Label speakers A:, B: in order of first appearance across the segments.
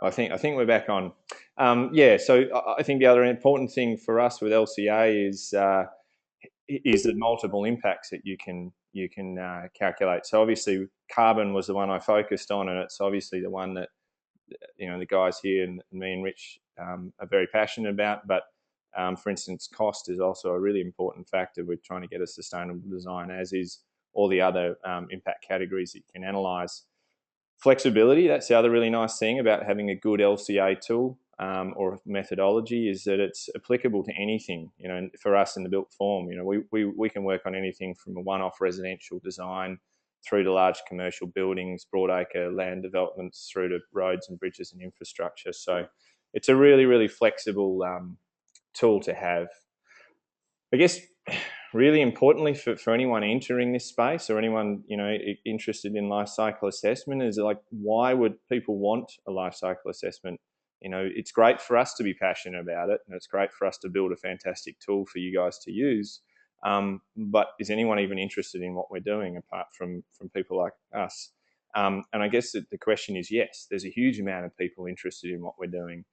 A: I think we're back on. Yeah, so I think the other important thing for us with LCA is the multiple impacts that you can calculate. So obviously, carbon was the one I focused on, and it's obviously the one that the guys here and me and Rich are very passionate about. But for instance, cost is also a really important factor. We're trying to get a sustainable design, as is all the other impact categories that you can analyse. Flexibility, that's the other really nice thing about having a good LCA tool or methodology, is that it's applicable to anything. For us in the built form, we can work on anything from a one-off residential design through to large commercial buildings, broadacre land developments, through to roads and bridges and infrastructure. So it's a really, really flexible tool to have. I guess really importantly for anyone entering this space, or anyone interested in life cycle assessment, is like, why would people want a life cycle assessment? It's great for us to be passionate about it, and it's great for us to build a fantastic tool for you guys to use. But is anyone even interested in what we're doing apart from people like us? And I guess the question is yes. There's a huge amount of people interested in what we're doing.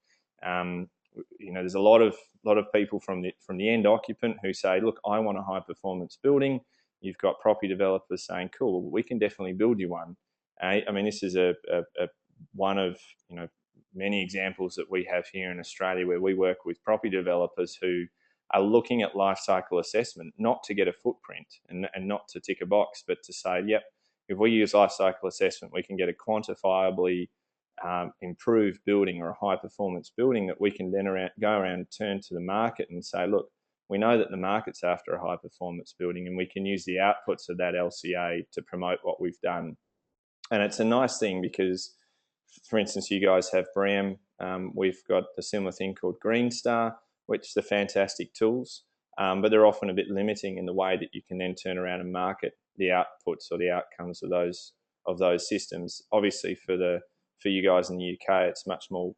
A: There's a lot of people from the end occupant who say, look, I want a high performance building. You've got property developers saying, cool, we can definitely build you one. I mean, this is a one of many examples that we have here in Australia, where we work with property developers who are looking at life cycle assessment, not to get a footprint and not to tick a box, but to say, yep, if we use life cycle assessment, we can get a quantifiably improved building, or a high performance building, that we can then go around and turn to the market and say, look, we know that the market's after a high performance building, and we can use the outputs of that LCA to promote what we've done. And it's a nice thing because, for instance, you guys have BREEAM. We've got a similar thing called Green Star, which are fantastic tools, but they're often a bit limiting in the way that you can then turn around and market the outputs or the outcomes of those systems. Obviously, for you guys in the UK, it's much more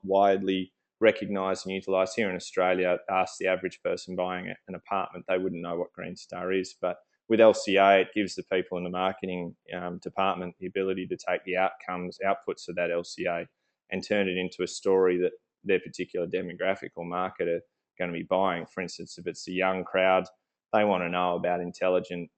A: widely recognised and utilised. Here in Australia, ask the average person buying an apartment, they wouldn't know what Green Star is. But with LCA, it gives the people in the marketing department the ability to take the outputs of that LCA, and turn it into a story that their particular demographic or market are going to be buying. For instance, if it's a young crowd, they want to know about intelligent,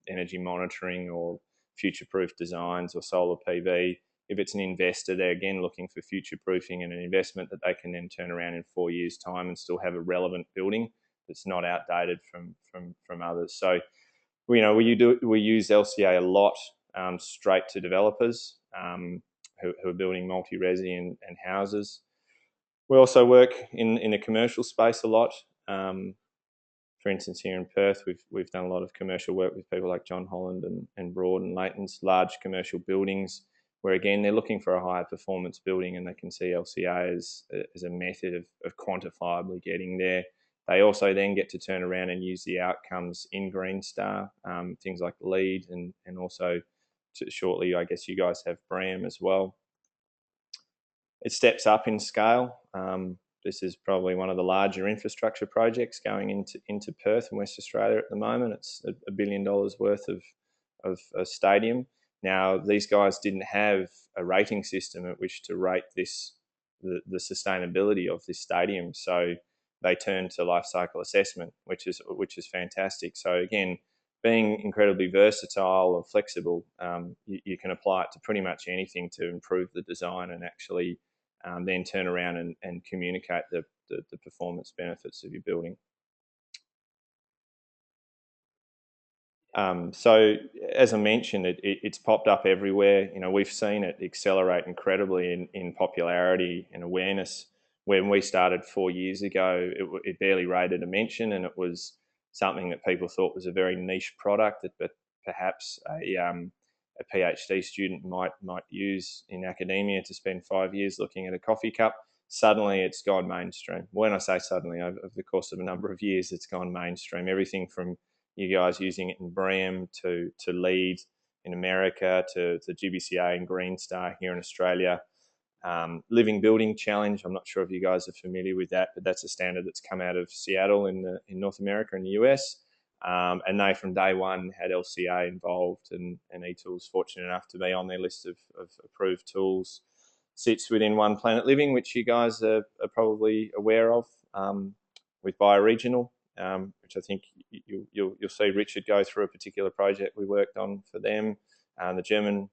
A: energy monitoring, or future-proof designs, or solar PV. If it's an investor, they're again looking for future-proofing and an investment that they can then turn around in 4 years' time and still have a relevant building that's not outdated from others. So, we use LCA a lot straight to developers who are building multi-resi and houses. We also work in the commercial space a lot. For instance, here in Perth, we've done a lot of commercial work with people like John Holland and Broad and Leighton's, large commercial buildings, where again they're looking for a higher performance building, and they can see LCA as a method of quantifiably getting there. They also then get to turn around and use the outcomes in Green Star, things like LEED, and also shortly, I guess you guys have BREEAM as well. It steps up in scale. This is probably one of the larger infrastructure projects going into Perth and West Australia at the moment. It's $1 billion worth of a stadium. Now, these guys didn't have a rating system at which to rate the sustainability of this stadium, so they turned to life cycle assessment, which is fantastic. So again, being incredibly versatile and flexible, you can apply it to pretty much anything to improve the design and actually then turn around and communicate the performance benefits of your building. So as I mentioned, it's popped up everywhere. We've seen it accelerate incredibly in popularity and awareness. When we started 4 years ago, it barely rated a mention, and it was something that people thought was a very niche product that perhaps a PhD student might use in academia to spend 5 years looking at a coffee cup. Suddenly it's gone mainstream. When I say suddenly, over the course of a number of years, it's gone mainstream. Everything from you guys using it in BREEAM to LEED in America to GBCA and Green Star here in Australia. Living Building Challenge, I'm not sure if you guys are familiar with that, but that's a standard that's come out of Seattle in North America and the US. And they from day one had LCA involved, and eTool's fortunate enough to be on their list of approved tools. sits within One Planet Living, which you guys are probably aware of, with BioRegional, which I think you'll see Richard go through a particular project we worked on for them, the German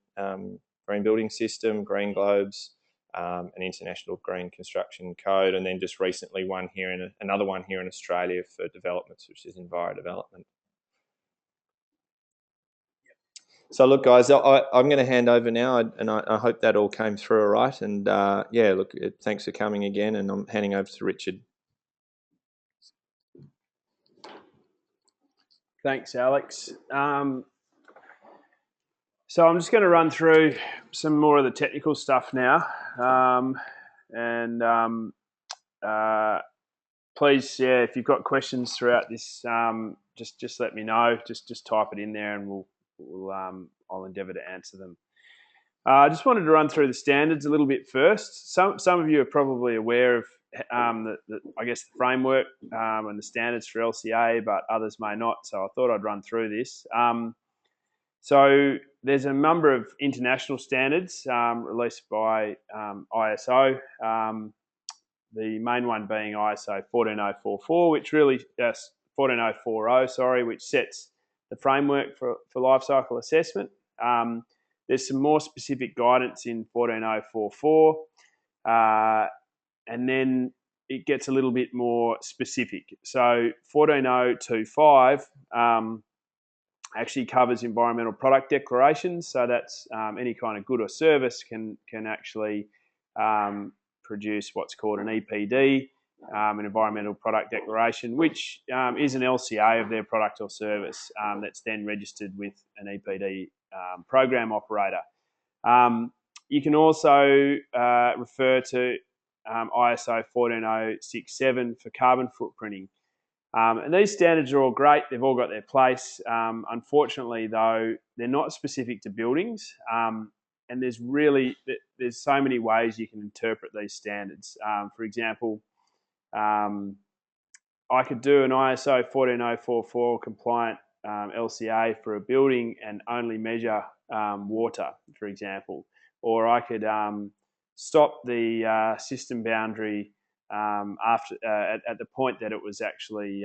A: Green Building System, Green Globes, an international green construction code, and then just recently another one here in Australia for developments, which is Enviro Development. So look, guys, I'm going to hand over now, and I hope that all came through all right. And yeah, look, thanks for coming again, and I'm handing over to Richard.
B: Thanks, Alex. So I'm just going to run through some more of the technical stuff now, please, yeah, if you've got questions throughout this, just let me know. Just type it in there, and I'll endeavour to answer them. I just wanted to run through the standards a little bit first. Some of you are probably aware of I guess the framework and the standards for LCA, but others may not. So I thought I'd run through this. So there's a number of international standards released by ISO. The main one being ISO 14044, which really 14040, sorry, which sets the framework for life cycle assessment. There's some more specific guidance in 14044, and then it gets a little bit more specific. So 14025 actually covers environmental product declarations. So that's any kind of good or service can actually produce what's called an EPD, an environmental product declaration, which is an LCA of their product or service that's then registered with an EPD program operator. You can also refer to ISO 14067 for carbon footprinting. And these standards are all great. They've all got their place. Unfortunately, though, they're not specific to buildings. And there's so many ways you can interpret these standards. For example, I could do an ISO 14044 compliant LCA for a building and only measure water, for example. Or I could stop the system boundary at the point that it was actually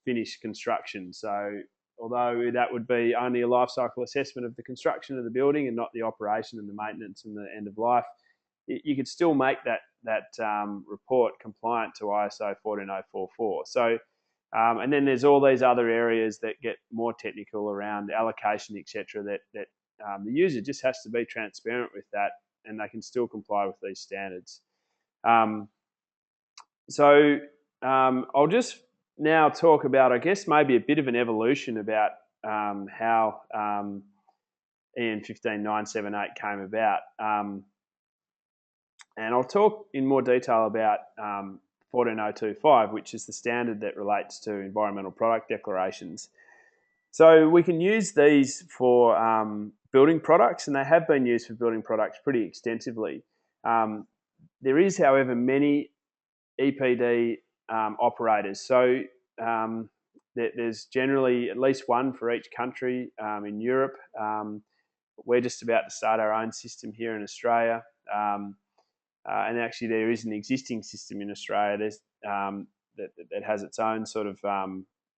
B: finished construction. So although that would be only a life cycle assessment of the construction of the building and not the operation and the maintenance and the end of life, you could still make that report compliant to ISO 14044. So, and then there's all these other areas that get more technical around allocation, etc. That the user just has to be transparent with that, and they can still comply with these standards. I'll just now talk about, I guess, maybe a bit of an evolution about how EN15978 came about. And I'll talk in more detail about 14025, which is the standard that relates to environmental product declarations. So we can use these for building products, and they have been used for building products pretty extensively. There is, however, many EPD operators. So there's generally at least one for each country in Europe. We're just about to start our own system here in Australia. And actually there is an existing system in Australia that has its own sort of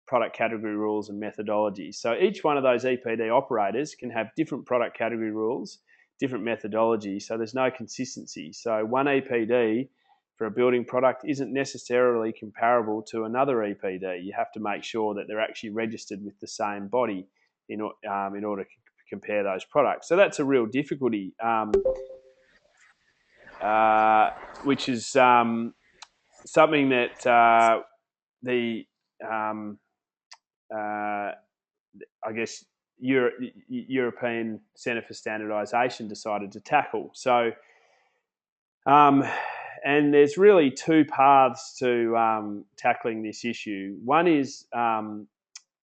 B: product category rules and methodologies. So each one of those EPD operators can have different product category rules, different methodologies, so there's no consistency. So one EPD for a building product isn't necessarily comparable to another EPD. You have to make sure that they're actually registered with the same body in order to compare those products. So that's a real difficulty, which is something that I guess European Centre for Standardisation decided to tackle. So, and there's really two paths to tackling this issue. One is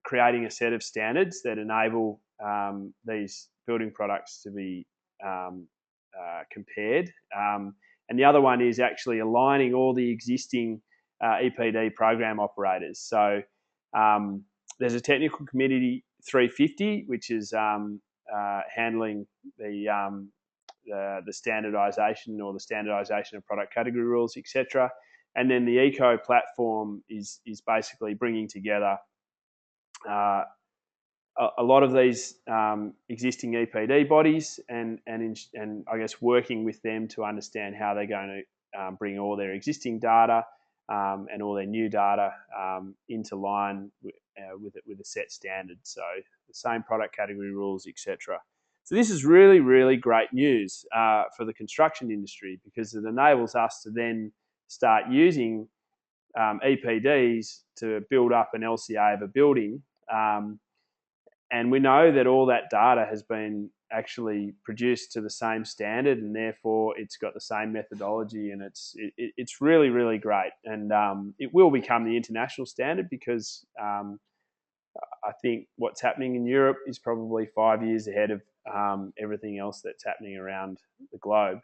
B: creating a set of standards that enable these building products to be compared. And the other one is actually aligning all the existing EPD program operators. So there's a technical committee 350, which is handling the the standardization or the standardization of product category rules, etc. And then the eco platform is basically bringing together a lot of these existing EPD bodies and I guess working with them to understand how they're going to bring all their existing data and all their new data into line with a set standard. So the same product category rules, etc. So this is really, really great news for the construction industry, because it enables us to then start using EPDs to build up an LCA of a building. And we know that all that data has been actually produced to the same standard, and therefore it's got the same methodology, and it's really, really great. And it will become the international standard, because I think what's happening in Europe is probably 5 years ahead of everything else that's happening around the globe.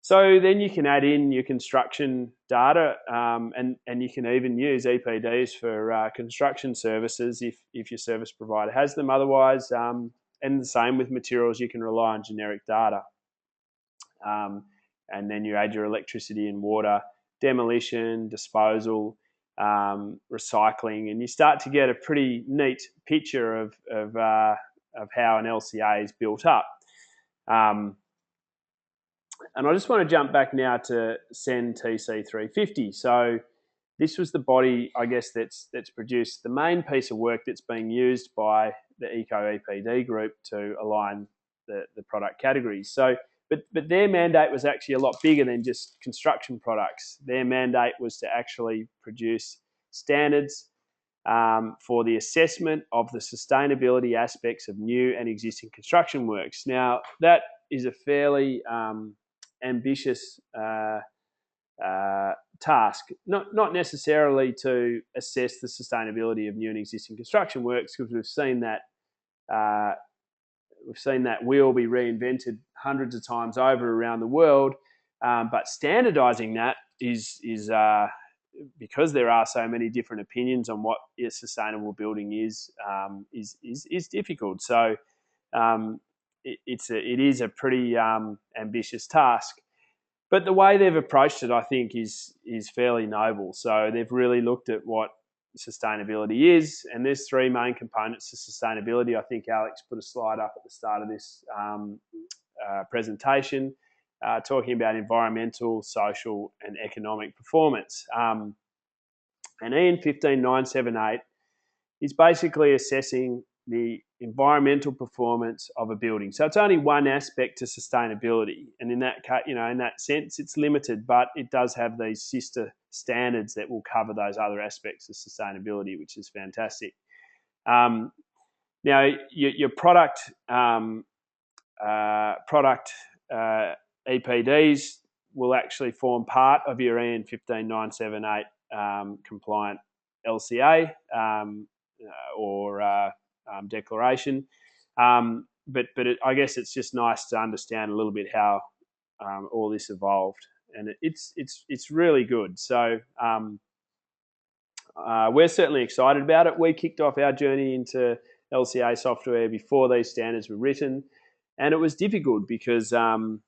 B: So then you can add in your construction data, and you can even use EPDs for construction services if your service provider has them. Otherwise, and the same with materials, you can rely on generic data. And then you add your electricity and water, demolition, disposal, recycling, and you start to get a pretty neat picture of how an LCA is built up. And I just want to jump back now to CEN TC350. So this was the body, I guess, that's produced the main piece of work that's being used by the Eco EPD group to align the product categories. So, but their mandate was actually a lot bigger than just construction products. Their mandate was to actually produce standards for the assessment of the sustainability aspects of new and existing construction works. Now, that is a fairly ambitious task, not necessarily to assess the sustainability of new and existing construction works, because we've seen that wheel be reinvented hundreds of times over around the world, but standardizing that is because there are so many different opinions on what a sustainable building is difficult. So it is a pretty ambitious task. But the way they've approached it, I think, is fairly noble. So they've really looked at what sustainability is, and there's three main components to sustainability. I think Alex put a slide up at the start of this presentation talking about environmental, social, and economic performance. And EN15978 is basically assessing the environmental performance of a building. So it's only one aspect to sustainability, and in that sense, it's limited, but it does have these sister standards that will cover those other aspects of sustainability, which is fantastic. Now, your product EPDs will actually form part of your EN15978 compliant LCA or declaration, but I guess it's just nice to understand a little bit how all this evolved, and it's really good. So we're certainly excited about it. We kicked off our journey into LCA software before these standards were written, and it was difficult because for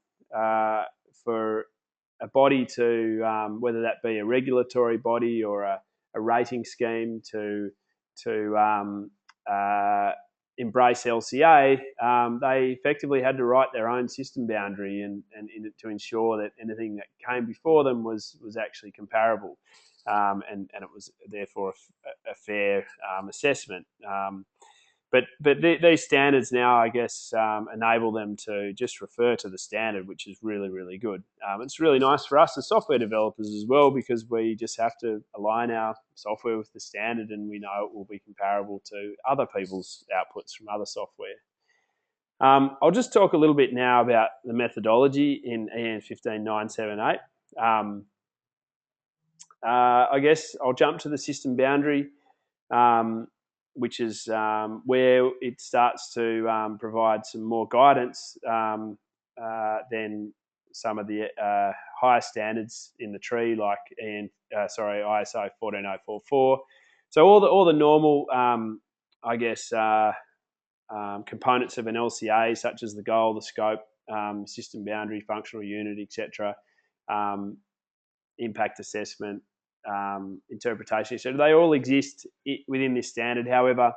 B: a body to whether that be a regulatory body or a rating scheme to embrace LCA, they effectively had to write their own system boundary and to ensure that anything that came before them was actually comparable, and it was therefore a fair assessment. But these standards now, I guess, enable them to just refer to the standard, which is really, really good. It's really nice for us as software developers as well, because we just have to align our software with the standard, and we know it will be comparable to other people's outputs from other software. I'll just talk a little bit now about the methodology in EN15978. I guess I'll jump to the system boundary, which is where it starts to provide some more guidance than some of the higher standards in the tree, like ISO14044. So all the normal, components of an LCA, such as the goal, the scope, system boundary, functional unit, etc., impact assessment, interpretation. So they all exist within this standard. However,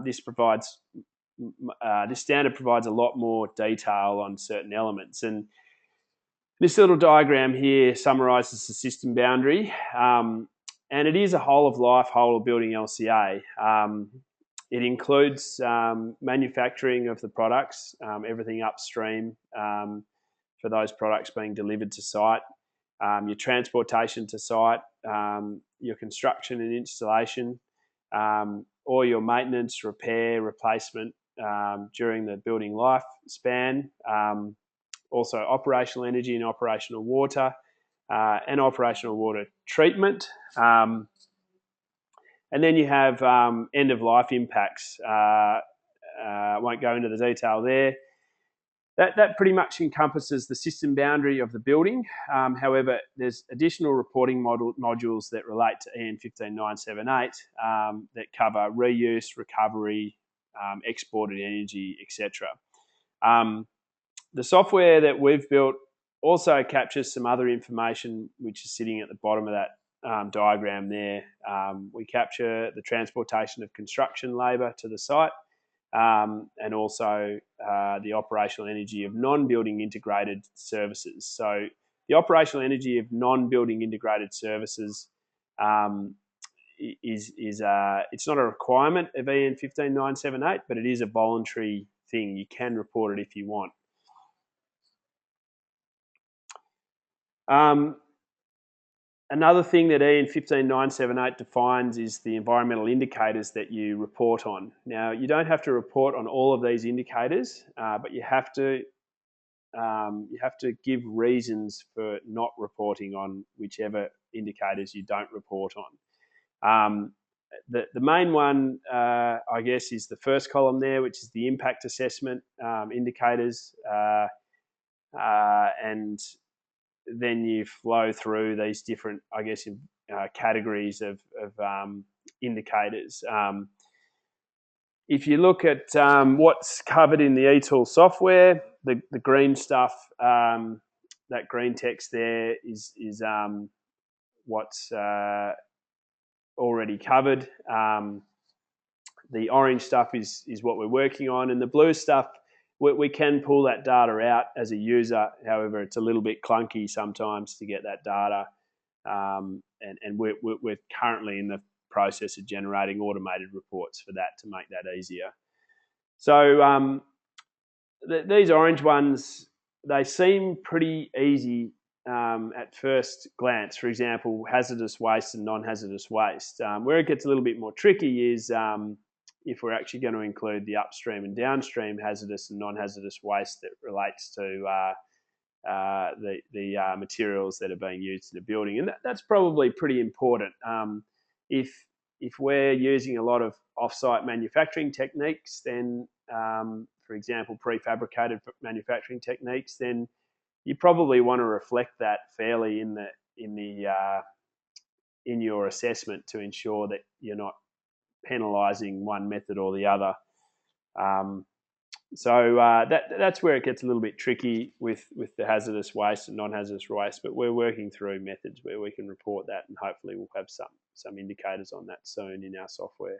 B: this standard provides a lot more detail on certain elements. And this little diagram here summarizes the system boundary. And it is a whole of life, whole of building LCA. It includes manufacturing of the products, everything upstream for those products being delivered to site, your transportation to site, your construction and installation, or your maintenance, repair, replacement during the building lifespan. Also operational energy and operational water, and operational water treatment. And then you have end-of-life impacts. I won't go into the detail there. That pretty much encompasses the system boundary of the building. However, there's additional reporting modules that relate to EN15978 that cover reuse, recovery, exported energy, etc. The software that we've built also captures some other information which is sitting at the bottom of that diagram there. We capture the transportation of construction labour to the site, and also the operational energy of non-building integrated services. So the operational energy of non-building integrated services it's not a requirement of EN15978, but it is a voluntary thing. You can report it if you want. Another thing that EN15978 defines is the environmental indicators that you report on. Now, you don't have to report on all of these indicators, but you have to give reasons for not reporting on whichever indicators you don't report on. The main one, I guess, is the first column there, which is the impact assessment indicators, and then you flow through these different, I guess, categories of indicators. If you look at what's covered in the eTool software, the green stuff, that green text there is what's already covered. The orange stuff is what we're working on, and the blue stuff, we can pull that data out as a user. However, it's a little bit clunky sometimes to get that data, and we're currently in the process of generating automated reports for that to make that easier. So these orange ones, they seem pretty easy at first glance. For example, hazardous waste and non-hazardous waste. Where it gets a little bit more tricky is if we're actually going to include the upstream and downstream hazardous and non-hazardous waste that relates to the materials that are being used in the building. And that's probably pretty important. If we're using a lot of off-site manufacturing techniques, then, for example, prefabricated manufacturing techniques, then you probably want to reflect that fairly in your assessment to ensure that you're not penalising one method or the other. So that's where it gets a little bit tricky with the hazardous waste and non-hazardous waste, but we're working through methods where we can report that, and hopefully we'll have some indicators on that soon in our software.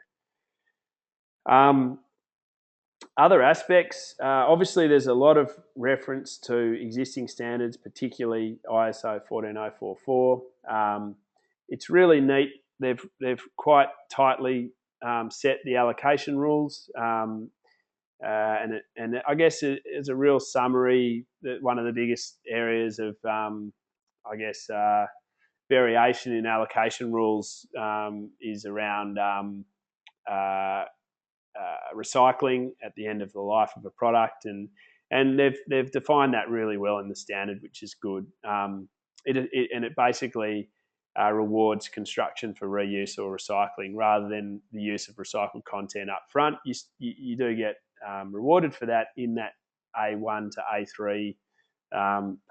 B: Other aspects, obviously there's a lot of reference to existing standards, particularly ISO 14044. It's really neat. They've quite tightly set the allocation rules, and I guess it's a real summary that one of the biggest areas of variation in allocation rules is around recycling at the end of the life of a product, and they've defined that really well in the standard, which is good. It basically rewards construction for reuse or recycling rather than the use of recycled content up front. You do get rewarded for that in that A1 to A3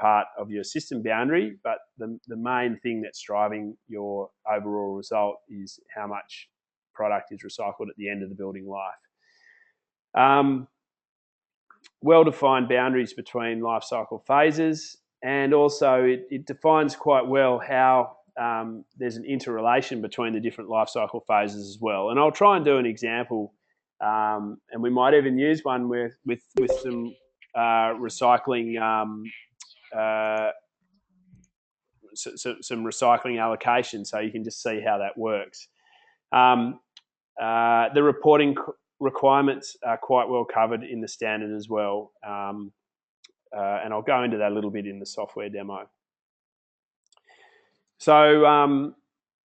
B: part of your system boundary, but the main thing that's driving your overall result is how much product is recycled at the end of the building life. well-defined boundaries between life cycle phases, and also it defines quite well how there's an interrelation between the different life cycle phases as well. And I'll try and do an example, and we might even use one with some recycling, some recycling allocation, so you can just see how that works. The reporting requirements are quite well covered in the standard as well, and I'll go into that a little bit in the software demo. So, and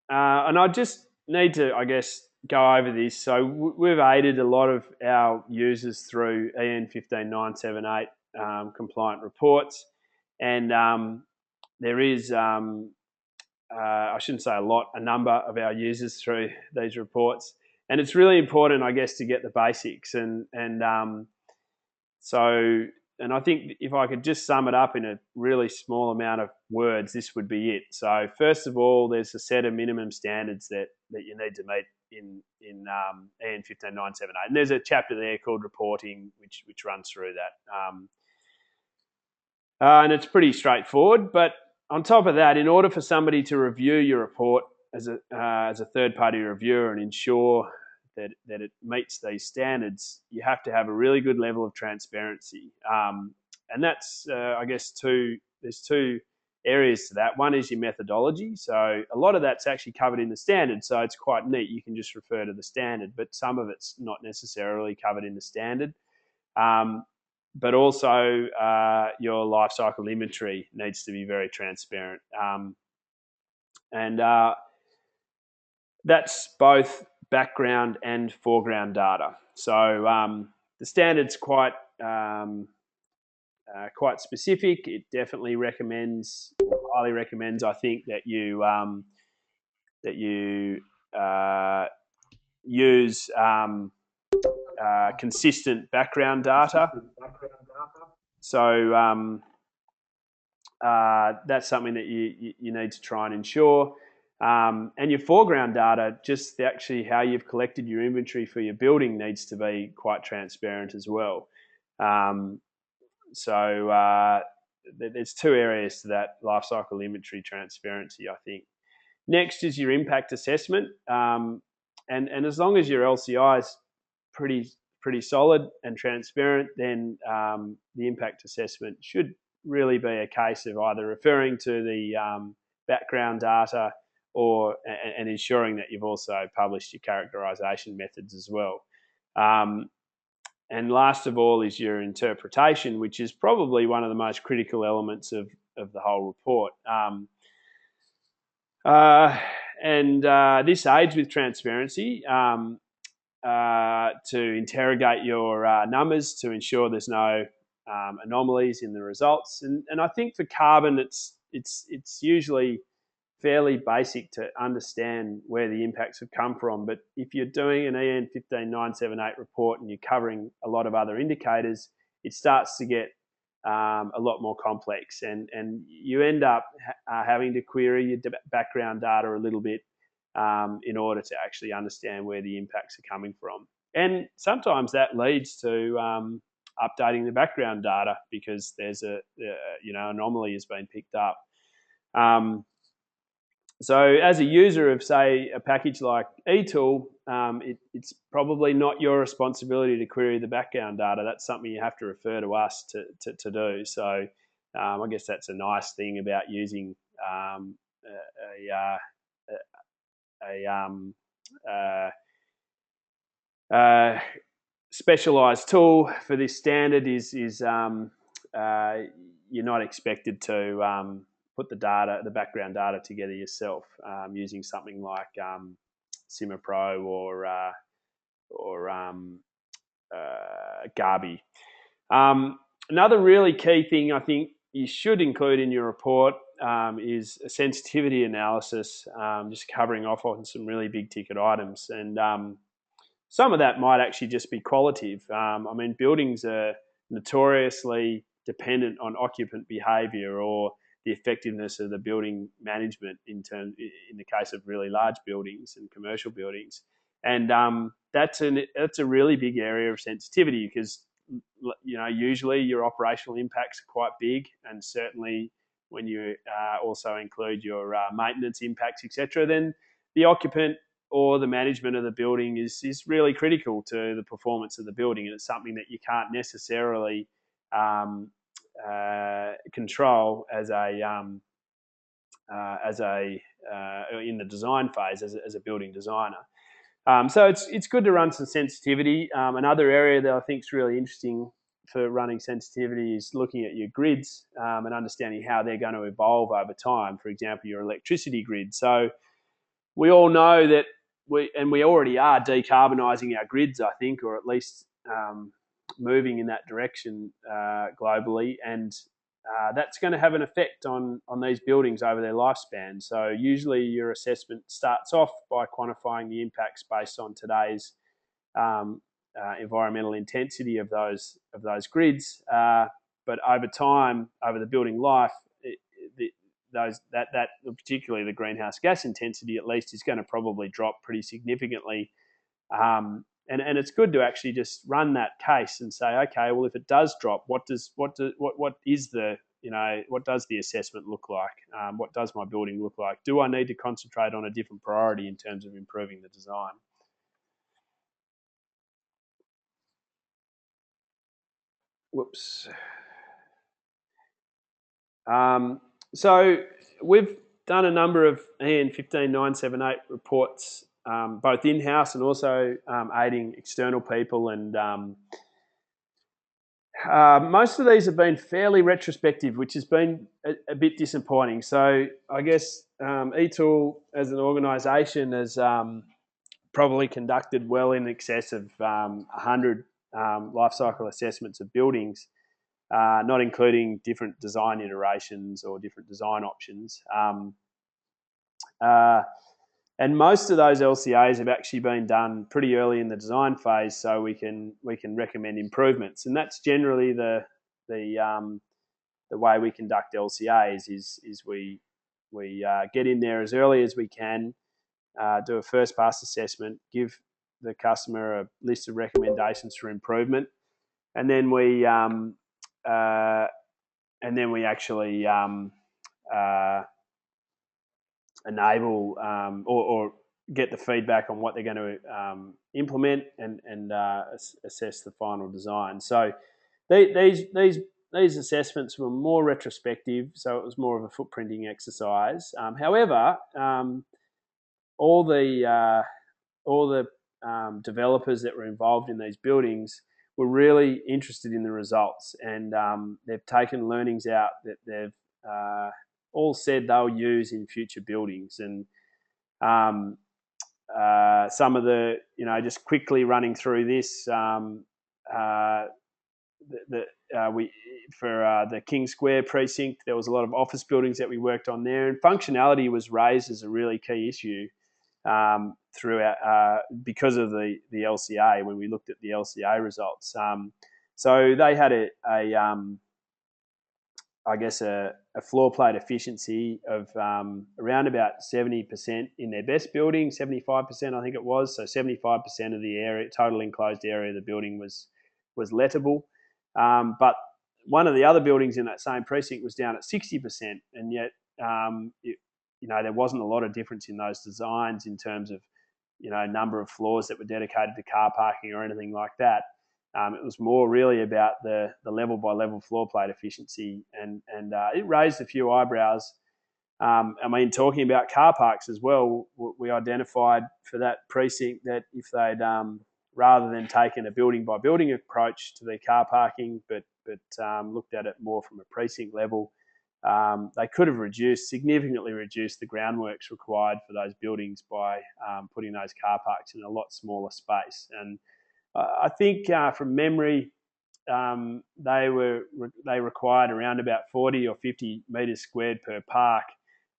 B: I just need to, I guess, go over this. So we've aided a lot of our users through EN15978 compliant reports, and there is, I shouldn't say a lot, a number of our users through these reports. And it's really important, I guess, to get the basics. And I think if I could just sum it up in a really small amount of words, this would be it. So first of all, there's a set of minimum standards that you need to meet in EN15978. And there's a chapter there called reporting, which runs through that. And it's pretty straightforward. But on top of that, in order for somebody to review your report as a third-party reviewer and ensure that it meets these standards, you have to have a really good level of transparency. And that's, I guess, there's two areas to that. One is your methodology. So a lot of that's actually covered in the standard, so it's quite neat. You can just refer to the standard, but some of it's not necessarily covered in the standard. But also your life cycle inventory needs to be very transparent. And that's both background and foreground data. So the standard's quite specific. It definitely recommends, highly recommends, I think, that you use consistent background data. So that's something that you need to try and ensure. And your foreground data, just actually how you've collected your inventory for your building, needs to be quite transparent as well. So there's two areas to that lifecycle inventory transparency, I think. Next is your impact assessment. And as long as your LCI is pretty solid and transparent, then the impact assessment should really be a case of either referring to the background data and ensuring that you've also published your characterization methods as well. And last of all is your interpretation, which is probably one of the most critical elements of the whole report. This aids with transparency to interrogate your numbers to ensure there's no anomalies in the results. And I think for carbon, it's usually fairly basic to understand where the impacts have come from. But if you're doing an EN15978 report and you're covering a lot of other indicators, it starts to get a lot more complex, and you end up having to query your background data a little bit in order to actually understand where the impacts are coming from. And sometimes that leads to updating the background data because there's anomaly has been picked up. So as a user of, say, a package like eTool, it's probably not your responsibility to query the background data. That's something you have to refer to us to do. So I guess that's a nice thing about using specialized tool for this standard is you're not expected to put the background data together yourself using something like SimmerPro or Gabi. Another really key thing I think you should include in your report is a sensitivity analysis, just covering off on some really big ticket items. And some of that might actually just be qualitative. I mean, buildings are notoriously dependent on occupant behaviour or the effectiveness of the building management in the case of really large buildings and commercial buildings. And that's a really big area of sensitivity because usually your operational impacts are quite big, and certainly when you also include your maintenance impacts, etc., then the occupant or the management of the building is really critical to the performance of the building, and it's something that you can't necessarily control as in the design phase as a building designer. So it's good to run some sensitivity. Another area that I think is really interesting for running sensitivity is looking at your grids and understanding how they're going to evolve over time. For example, your electricity grid. So we all know that we already are decarbonising our grids, I think, or at least moving in that direction globally, and that's going to have an effect on these buildings over their lifespan. So usually your assessment starts off by quantifying the impacts based on today's environmental intensity of those grids, but over time, over the building life, that particularly the greenhouse gas intensity at least is going to probably drop pretty significantly. And it's good to actually just run that case and say, okay, well, if it does drop, what does the assessment look like? What does my building look like? Do I need to concentrate on a different priority in terms of improving the design? Whoops. So we've done a number of EN15978 reports, both in-house and also aiding external people, and most of these have been fairly retrospective, which has been a bit disappointing. So I guess eTool as an organisation has probably conducted well in excess of 100 life cycle assessments of buildings, not including different design iterations or different design options. And most of those LCAs have actually been done pretty early in the design phase, so we can recommend improvements. And that's generally the way we conduct LCAs is we get in there as early as we can, do a first pass assessment, give the customer a list of recommendations for improvement, and then we actually enable or get the feedback on what they're going to implement and assess the final design. So these assessments were more retrospective, so it was more of a footprinting exercise. However, all the developers that were involved in these buildings were really interested in the results, and they've taken learnings out that they've all said they'll use in future buildings. And some of the, just quickly running through this, for the King Square precinct, there was a lot of office buildings that we worked on there, and functionality was raised as a really key issue throughout because of the LCA when we looked at the LCA results. So they had a floor plate efficiency of around about 70% in their best building, 75% I think it was. So 75% of the area, total enclosed area of the building was lettable. But one of the other buildings in that same precinct was down at 60%, and yet there wasn't a lot of difference in those designs in terms of number of floors that were dedicated to car parking or anything like that. It was more really about the level by level floor plate efficiency, and it raised a few eyebrows. Talking about car parks as well, we identified for that precinct that if they'd rather than taking a building by building approach to their car parking, but looked at it more from a precinct level, they could have significantly reduced the groundworks required for those buildings by putting those car parks in a lot smaller space. And I think from memory, they required around about 40 or 50 metres squared per park,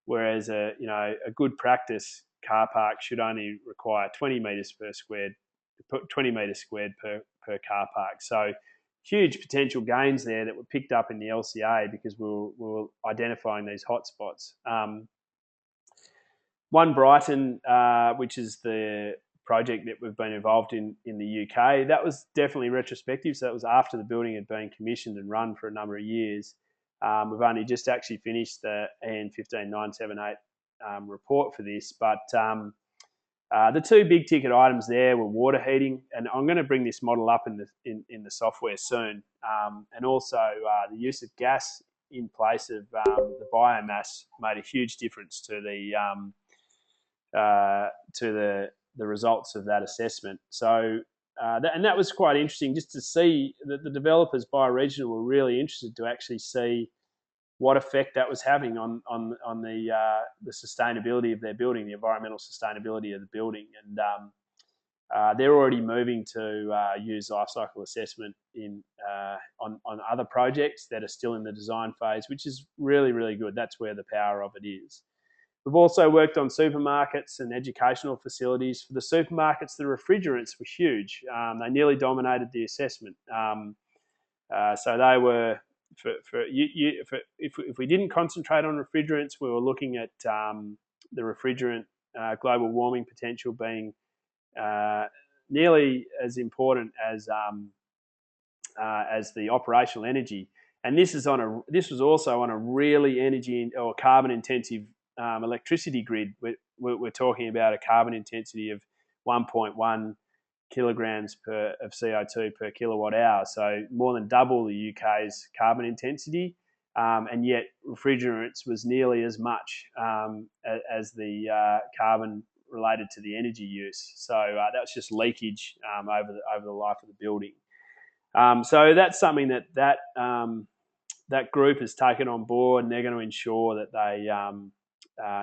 B: whereas a good practice car park should only require 20 metres squared per car park. So huge potential gains there that were picked up in the LCA because we were identifying these hotspots. One Brighton, which is the project that we've been involved in the UK. That was definitely retrospective, so that was after the building had been commissioned and run for a number of years. We've only just actually finished the EN15978 report for this, but the two big ticket items there were water heating, and I'm going to bring this model up in the software soon, and also the use of gas in place of the biomass made a huge difference to the results of that assessment. So that was quite interesting, just to see that the developers, BioRegional, were really interested to actually see what effect that was having on the sustainability of their building, the environmental sustainability of the building. And they're already moving to use life cycle assessment on other projects that are still in the design phase, which is really, really good. That's where the power of it is. We've also worked on supermarkets and educational facilities. For the supermarkets, the refrigerants were huge. They nearly dominated the assessment. So they were, if we didn't concentrate on refrigerants, we were looking at the refrigerant global warming potential being nearly as important as the operational energy. And this was also on a really energy or carbon intensive electricity grid. We're talking about a carbon intensity of 1.1 kilograms of CO2 per kilowatt hour, so more than double the UK's carbon intensity, and yet refrigerants was nearly as much as the carbon related to the energy use. So that was just leakage over the life of the building. So that's something that group has taken on board, and they're going to ensure that they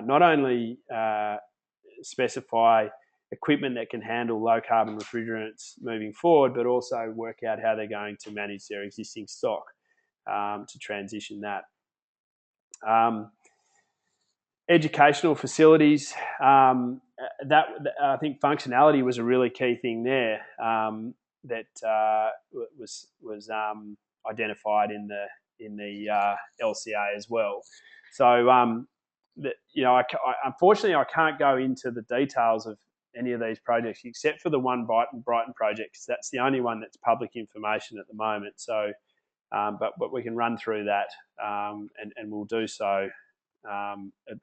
B: not only specify equipment that can handle low carbon refrigerants moving forward, but also work out how they're going to manage their existing stock to transition that. Educational facilities, that I think functionality was a really key thing there that was identified in the LCA as well. So unfortunately, I can't go into the details of any of these projects except for the one Brighton project, because that's the only one that's public information at the moment. So, but we can run through that, and we'll do so a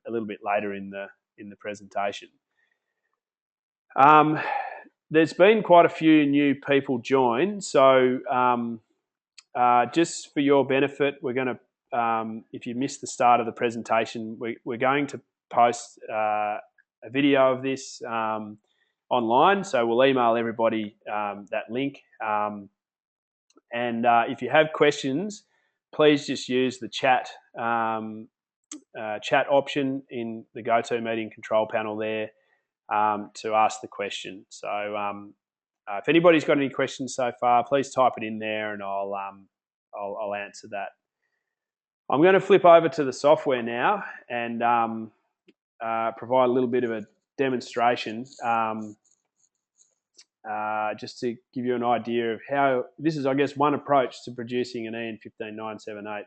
B: little bit later in the presentation. There's been quite a few new people join, so just for your benefit, we're going to, if you missed the start of the presentation, we're going to post a video of this online, so we'll email everybody that link. And if you have questions, please just use the chat option in the GoToMeeting control panel there to ask the question. So if anybody's got any questions so far, please type it in there, and I'll answer that. I'm going to flip over to the software now and provide a little bit of a demonstration just to give you an idea of how this is, I guess, one approach to producing an EN15978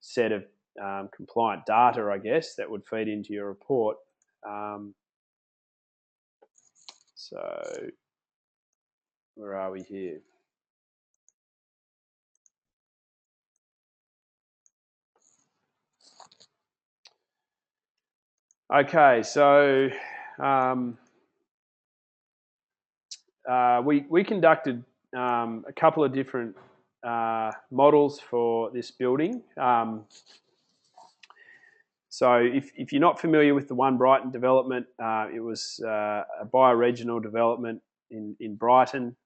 B: set of compliant data, I guess, that would feed into your report. So where are we here? Okay, so we conducted a couple of different models for this building. So if you're not familiar with the One Brighton development, it was a BioRegional Development in Brighton.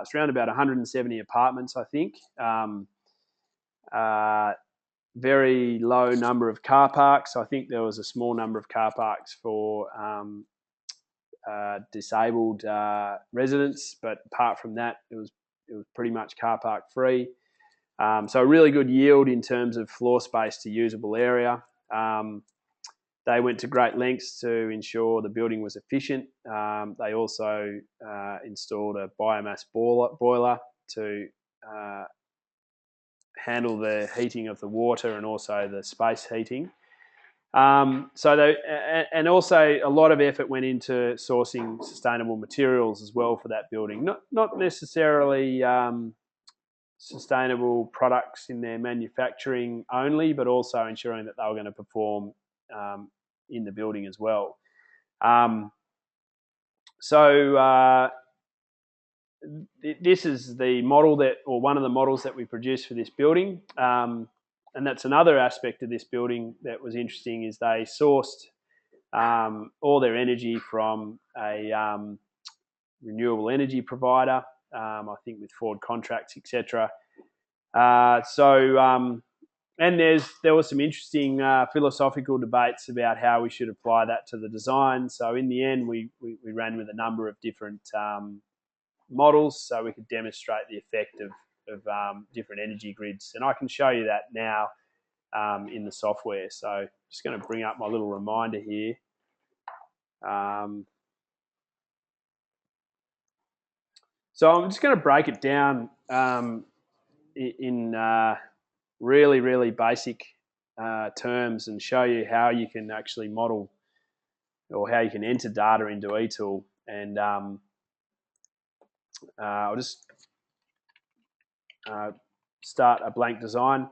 B: It's around about 170 apartments, I think. Very low number of car parks. I think there was a small number of car parks for disabled residents, but apart from that, it was pretty much car park free. So a really good yield in terms of floor space to usable area. They went to great lengths to ensure the building was efficient. They also installed a biomass boiler to handle the heating of the water and also the space heating. And also a lot of effort went into sourcing sustainable materials as well for that building. Not necessarily sustainable products in their manufacturing only, but also ensuring that they were going to perform in the building as well. This is the model or one of the models that we produced for this building. And that's another aspect of this building that was interesting, is they sourced all their energy from a renewable energy provider, I think with forward contracts, etc. And there was some interesting philosophical debates about how we should apply that to the design. So in the end, we ran with a number of different models so we could demonstrate the effect of different energy grids. And I can show you that now in the software. So I'm just going to bring up my little reminder here. So I'm just going to break it down in really, really basic terms and show you how you can actually model, or how you can enter data into eTool. And I'll just start a blank design.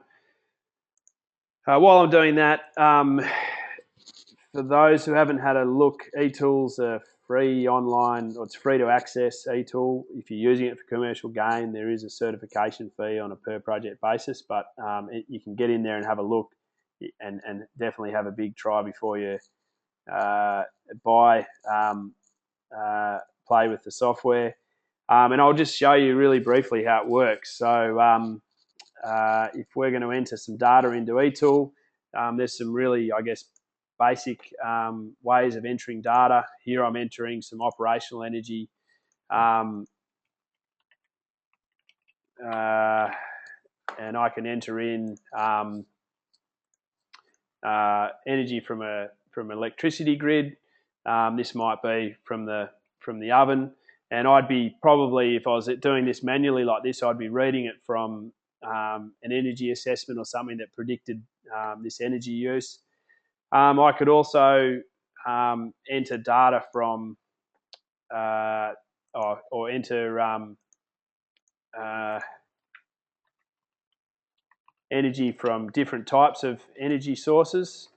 B: While I'm doing that, for those who haven't had a look, eTool's a free online, or it's free to access eTool. If you're using it for commercial gain, there is a certification fee on a per project basis, but you can get in there and have a look, and definitely have a big try before you play with the software. And I'll just show you really briefly how it works. So if we're going to enter some data into eTool, there's some really, I guess, basic ways of entering data. Here I'm entering some operational energy, and I can enter in energy from electricity grid. This might be from the oven, and I'd be probably, if I was doing this manually like this, I'd be reading it from an energy assessment or something that predicted this energy use. I could also enter data from or enter energy from different types of energy sources.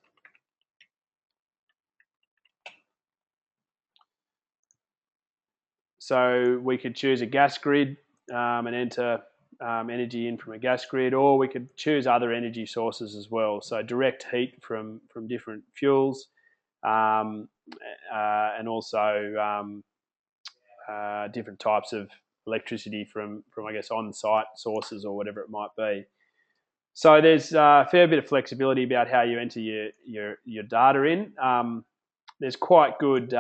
B: So we could choose a gas grid and enter energy in from a gas grid, or we could choose other energy sources as well. So direct heat from different fuels, and also different types of electricity from I guess on-site sources or whatever it might be. So there's a fair bit of flexibility about how you enter your data in. There's quite good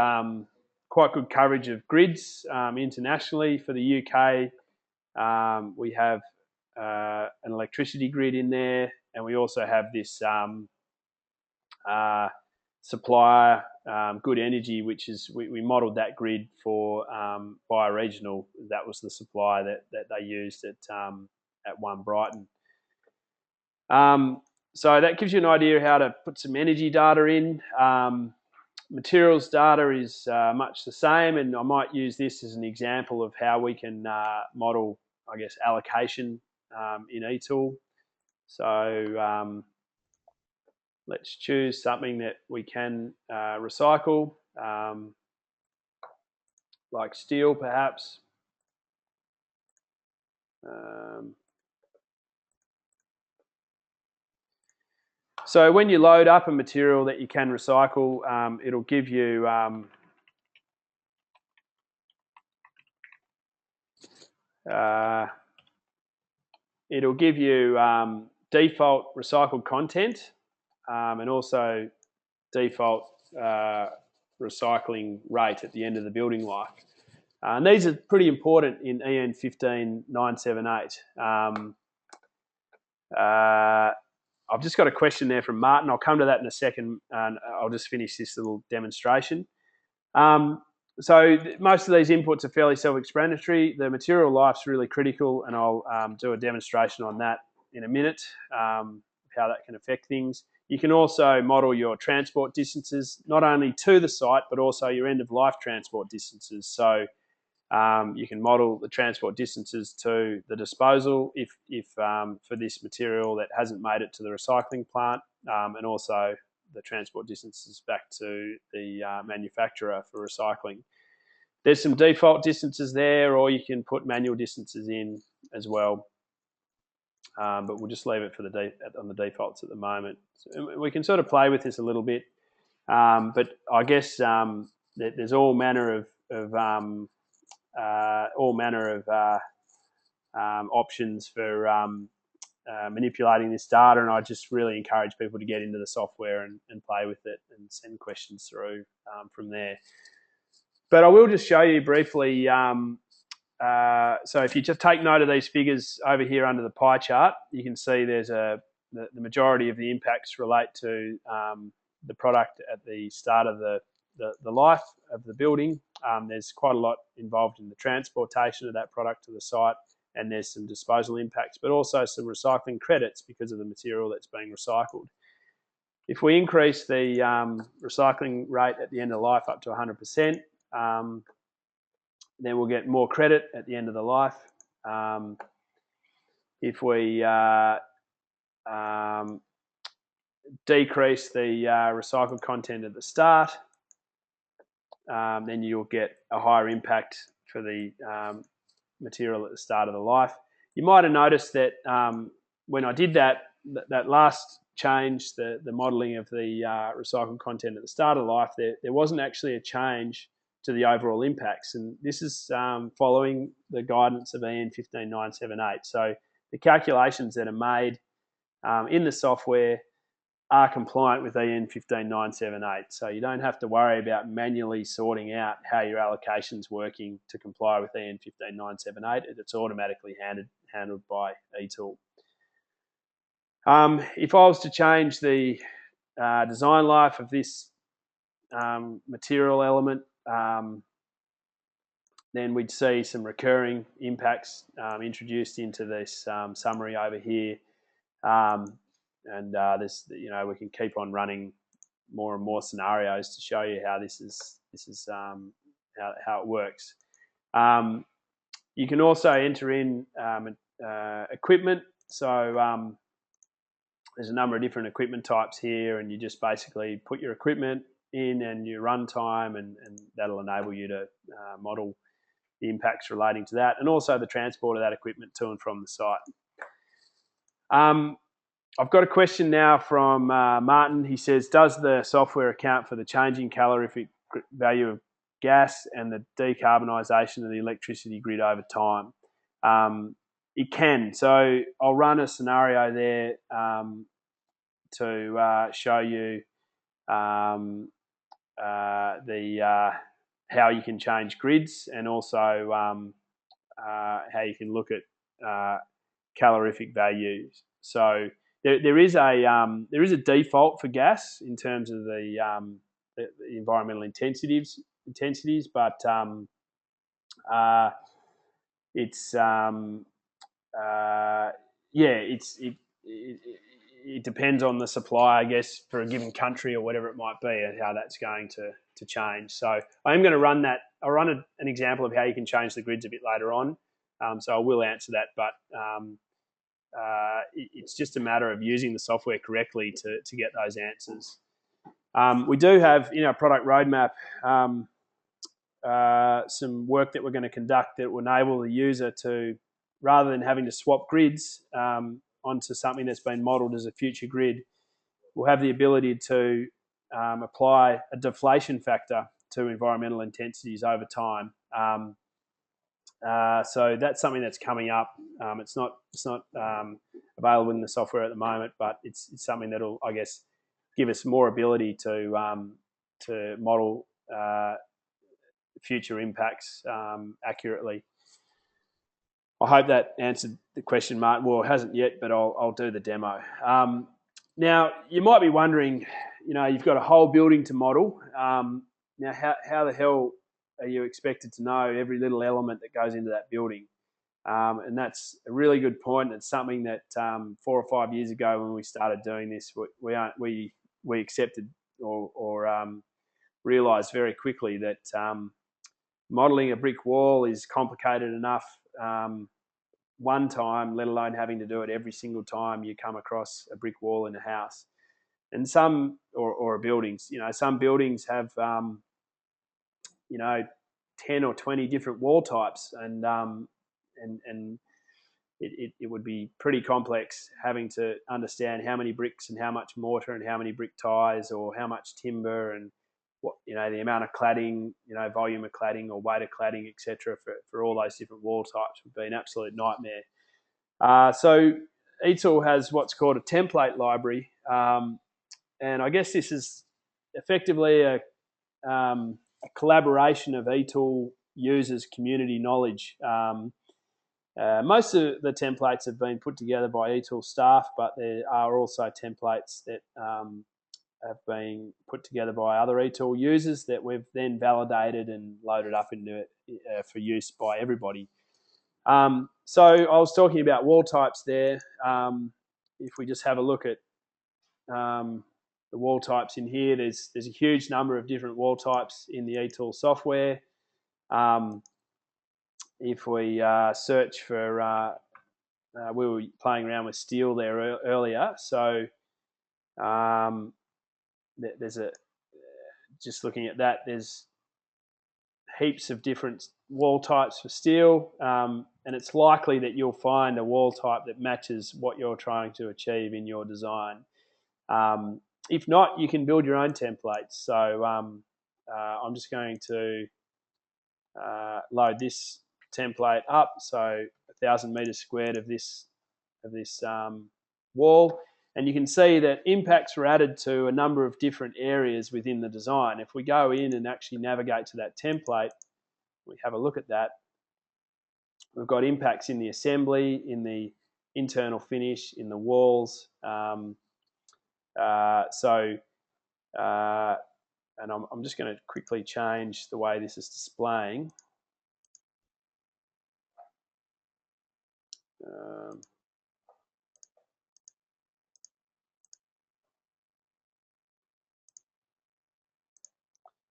B: coverage of grids internationally. For the UK, we have an electricity grid in there, and we also have this supplier, Good Energy, which is we modeled that grid for BioRegional. That was the supplier that they used at One Brighton. So that gives you an idea of how to put some energy data in. Materials data is much the same, and I might use this as an example of how we can model, I guess, allocation in eTool. So let's choose something that we can recycle, like steel perhaps. So when you load up a material that you can recycle, it'll give you default recycled content, and also default recycling rate at the end of the building life. And these are pretty important in EN15978. I've just got a question there from Martin. I'll come to that in a second, and I'll just finish this little demonstration. So most of these inputs are fairly self-explanatory. The material life's really critical, and I'll do a demonstration on that in a minute. that can affect things. You can also model your transport distances, not only to the site, but also your end-of-life transport distances. So you can model the transport distances to the disposal if for this material that hasn't made it to the recycling plant, and also the transport distances back to the manufacturer for recycling. There's some default distances there, or you can put manual distances in as well. But we'll just leave it for on the defaults at the moment. So we can sort of play with this a little bit, but I guess there's all manner of options for manipulating this data, and I just really encourage people to get into the software and play with it and send questions through from there. But I will just show you briefly. So if you just take note of these figures over here under the pie chart, you can see there's the majority of the impacts relate to the product at the start of the life of the building. There's quite a lot involved in the transportation of that product to the site, and there's some disposal impacts, but also some recycling credits because of the material that's being recycled. If we increase the recycling rate at the end of life up to 100%, then we'll get more credit at the end of the life. If we decrease the recycled content at the start, then you'll get a higher impact for the material at the start of the life. You might have noticed that when I did that last change, the modelling of the recycled content at the start of life, there wasn't actually a change to the overall impacts, and this is following the guidance of EN15978. So the calculations that are made in the software are compliant with EN15978. So you don't have to worry about manually sorting out how your allocation's working to comply with EN15978. It's automatically handled by eTool. If I was to change the design life of this material element, then we'd see some recurring impacts introduced into this summary over here. This, we can keep on running more and more scenarios to show you how this is how it works. You can also enter in equipment. So there's a number of different equipment types here, and you just basically put your equipment in and your runtime, and that'll enable you to model the impacts relating to that, and also the transport of that equipment to and from the site. I've got a question now from Martin. He says, does the software account for the changing calorific value of gas and the decarbonisation of the electricity grid over time? It can. So I'll run a scenario there to show you how you can change grids, and also how you can look at calorific values. So there is a default for gas in terms of the environmental intensities, but it depends on the supply, I guess, for a given country or whatever it might be, and how that's going to change. So I am going to run that. I'll run an example of how you can change the grids a bit later on. So I will answer that, but it's just a matter of using the software correctly to get those answers. We do have in our product roadmap some work that we're going to conduct that will enable the user to, rather than having to swap grids onto something that's been modelled as a future grid, we'll have the ability to apply a deflation factor to environmental intensities over time. So that's something that's coming up. It's not available in the software at the moment, but it's something that'll, I guess, give us more ability to model future impacts accurately. I hope that answered the question, Martin. Well, it hasn't yet, but I'll do the demo. Now, you might be wondering, you've got a whole building to model. Now, how the hell are you expected to know every little element that goes into that building? And that's a really good point. It's something that 4 or 5 years ago when we started doing this, we accepted or realised very quickly that modelling a brick wall is complicated enough one time, let alone having to do it every single time you come across a brick wall in a house. And some or buildings, some buildings have 10 or 20 different wall types, and it would be pretty complex having to understand how many bricks and how much mortar and how many brick ties or how much timber and what the amount of cladding, volume of cladding or weight of cladding, etc. For all those different wall types would be an absolute nightmare. So eTool has what's called a template library, and I guess this is effectively a collaboration of eTool users' community knowledge. Most of the templates have been put together by eTool staff, but there are also templates that have been put together by other eTool users that we've then validated and loaded up into it for use by everybody. So I was talking about wall types there. If we just have a look at the wall types in here, there's a huge number of different wall types in the eTool software. If we search for, we were playing around with steel there earlier, so there's just looking at that, there's heaps of different wall types for steel, and it's likely that you'll find a wall type that matches what you're trying to achieve in your design. If not, you can build your own templates. So I'm just going to load this template up. So 1,000 meters squared of this wall, and you can see that impacts were added to a number of different areas within the design. If we go in and actually navigate to that template, we have a look at that. We've got impacts in the assembly, in the internal finish, in the walls. And I'm just going to quickly change the way this is displaying.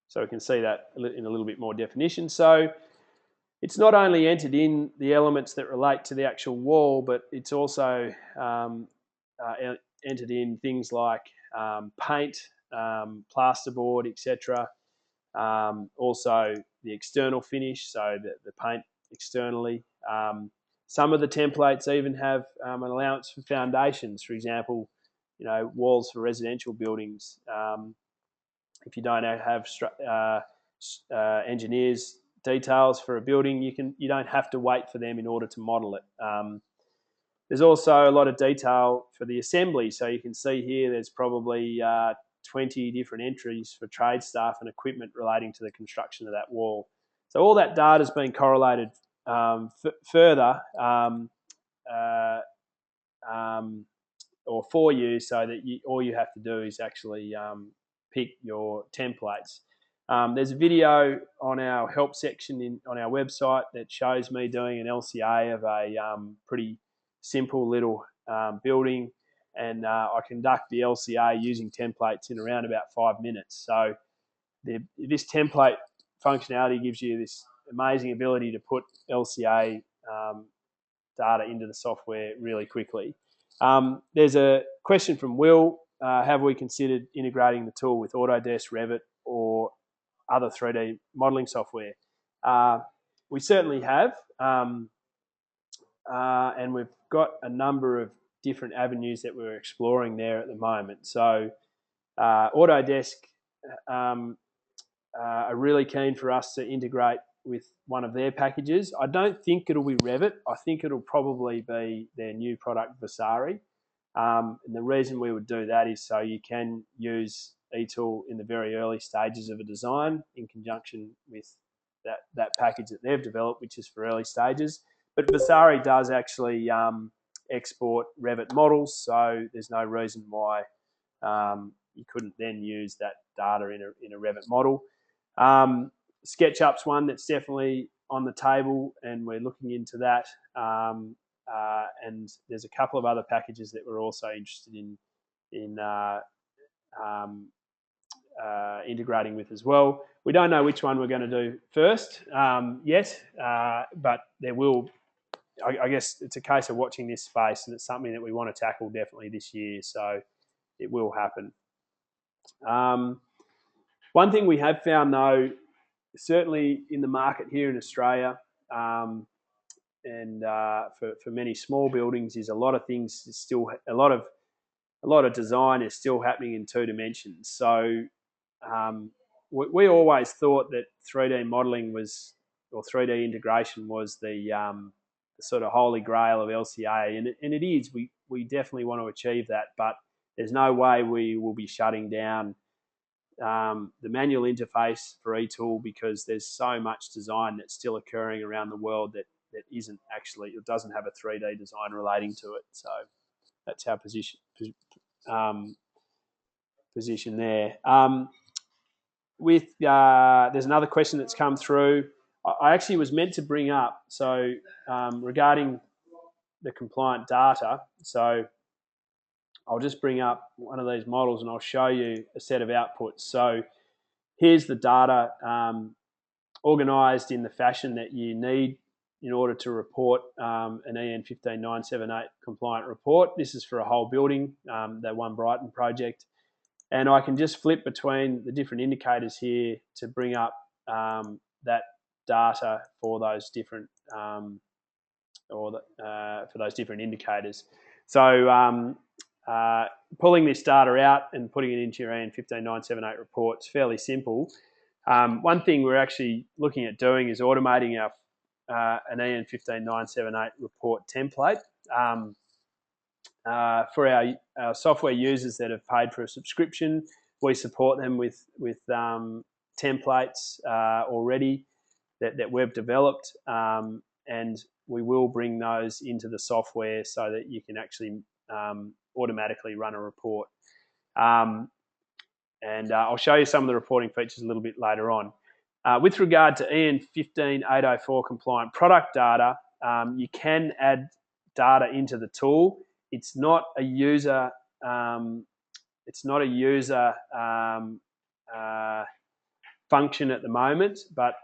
B: So we can see that in a little bit more definition. So it's not only entered in the elements that relate to the actual wall, but it's also entered in things like paint, plasterboard, etc. Also the external finish, so the paint externally. Some of the templates even have an allowance for foundations. For example, walls for residential buildings. If you don't have engineers' details for a building, you don't have to wait for them in order to model it. There's also a lot of detail for the assembly. So you can see here there's probably 20 different entries for trade staff and equipment relating to the construction of that wall. So all that data has been correlated further or for you, so that all you have to do is actually pick your templates. There's a video on our help section on our website that shows me doing an LCA of a pretty simple little building, and I conduct the LCA using templates in around about 5 minutes. So this template functionality gives you this amazing ability to put LCA data into the software really quickly. There's a question from Will. Have we considered integrating the tool with Autodesk, Revit, or other 3D modelling software? We certainly have, and we've got a number of different avenues that we're exploring there at the moment. So Autodesk are really keen for us to integrate with one of their packages. I don't think it'll be Revit. I think it'll probably be their new product, Vasari. And the reason we would do that is so you can use eTool in the very early stages of a design in conjunction with that package that they've developed, which is for early stages. But Vasari does actually export Revit models, so there's no reason why you couldn't then use that data in a Revit model. SketchUp's one that's definitely on the table, and we're looking into that. And there's a couple of other packages that we're also interested in integrating with as well. We don't know which one we're going to do first yet, but there will. I guess it's a case of watching this space, and it's something that we want to tackle definitely this year. So it will happen. One thing we have found, though, certainly in the market here in Australia, and for many small buildings, is a lot of things still a lot of design is still happening in 2 dimensions. So we always thought that 3D modelling was, or 3D integration was the sort of holy grail of LCA, and it is. We definitely want to achieve that, but there's no way we will be shutting down the manual interface for eTool, because there's so much design that's still occurring around the world that isn't actually, it doesn't have a 3D design relating to it. So that's our position there. There's another question that's come through. I actually was meant to bring up, so regarding the compliant data, so I'll just bring up one of these models and I'll show you a set of outputs. So here's the data organised in the fashion that you need in order to report an EN15978 compliant report. This is for a whole building, that One Brighton project. And I can just flip between the different indicators here to bring up that data for those different for those different indicators. So pulling this data out and putting it into your EN15978 report is fairly simple. One thing we're actually looking at doing is automating an EN15978 report template. For our software users that have paid for a subscription, we support them with templates already that we've developed, and we will bring those into the software so that you can actually automatically run a report. And I'll show you some of the reporting features a little bit later on. With regard to EN15804 compliant product data, you can add data into the tool. It's not a user. Function at the moment, but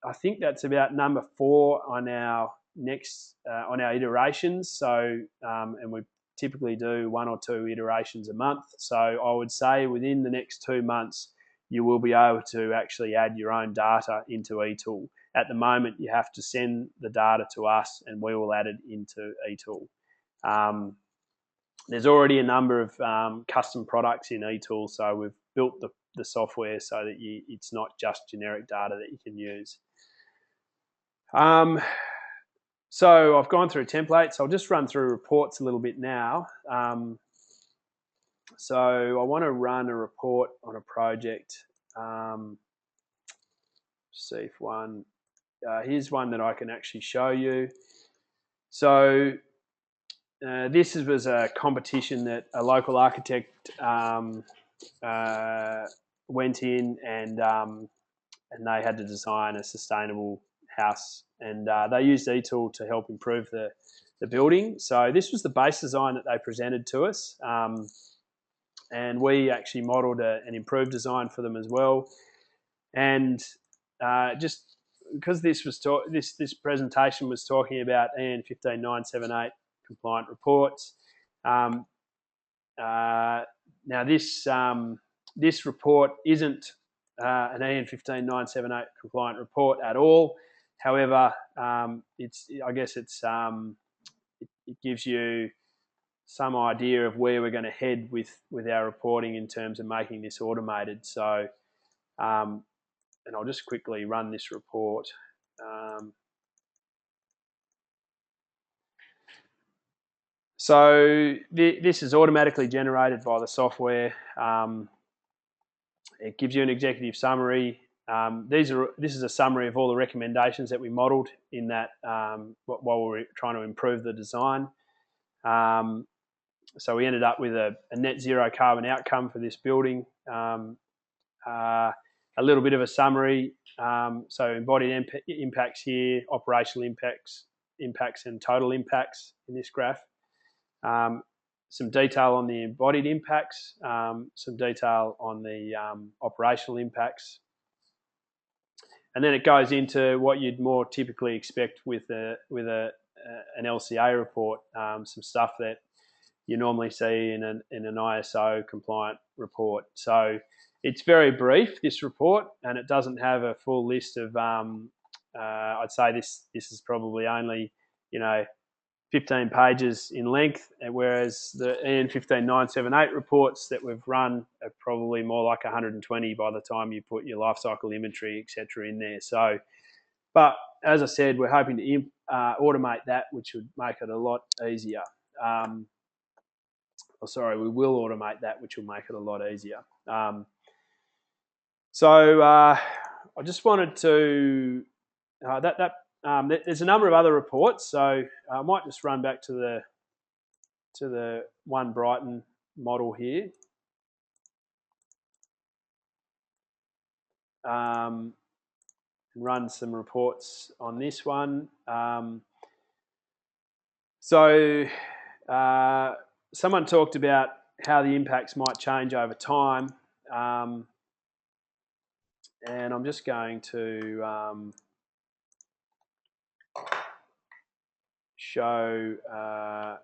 B: I think that's about number 4 on our next on our iterations. So, and we typically do 1 or 2 iterations a month. So I would say within the next 2 months, you will be able to actually add your own data into eTool. At the moment, you have to send the data to us, and we will add it into eTool. There's already a number of custom products in eTool, so we've built the software so that it's not just generic data that you can use. So I've gone through templates. I'll just run through reports a little bit now. So I want to run a report on a project. See if here's one that I can actually show you. So this was a competition that a local architect went in, and they had to design a sustainable house, and they used eTool to help improve the building. So this was the base design that they presented to us, and we actually modelled an improved design for them as well. And just because this presentation was talking about EN15978 compliant reports. Now this report isn't an EN15978 compliant report at all. However, it gives you some idea of where we're going to head with our reporting in terms of making this automated. So, and I'll just quickly run this report. So this is automatically generated by the software. It gives you an executive summary. This is a summary of all the recommendations that we modelled in that while we were trying to improve the design. So we ended up with a net zero carbon outcome for this building. a little bit of a summary. So embodied impacts here, operational impacts and total impacts in this graph. Some detail on the embodied impacts, some detail on the operational impacts. And then it goes into what you'd more typically expect with an LCA report, some stuff that you normally see in an ISO compliant report. So it's very brief, this report, and it doesn't have a full list of, I'd say this is probably only, 15 pages in length, whereas the EN15978 reports that we've run are probably more like 120 by the time you put your life cycle inventory, etc., in there. So, but as I said, we're hoping to automate that, which would make it a lot easier. We will automate that, which will make it a lot easier. I just wanted to there's a number of other reports, so I might just run back to the One Brighton model here. And run some reports on this one. Someone talked about how the impacts might change over time, and I'm just going to show. I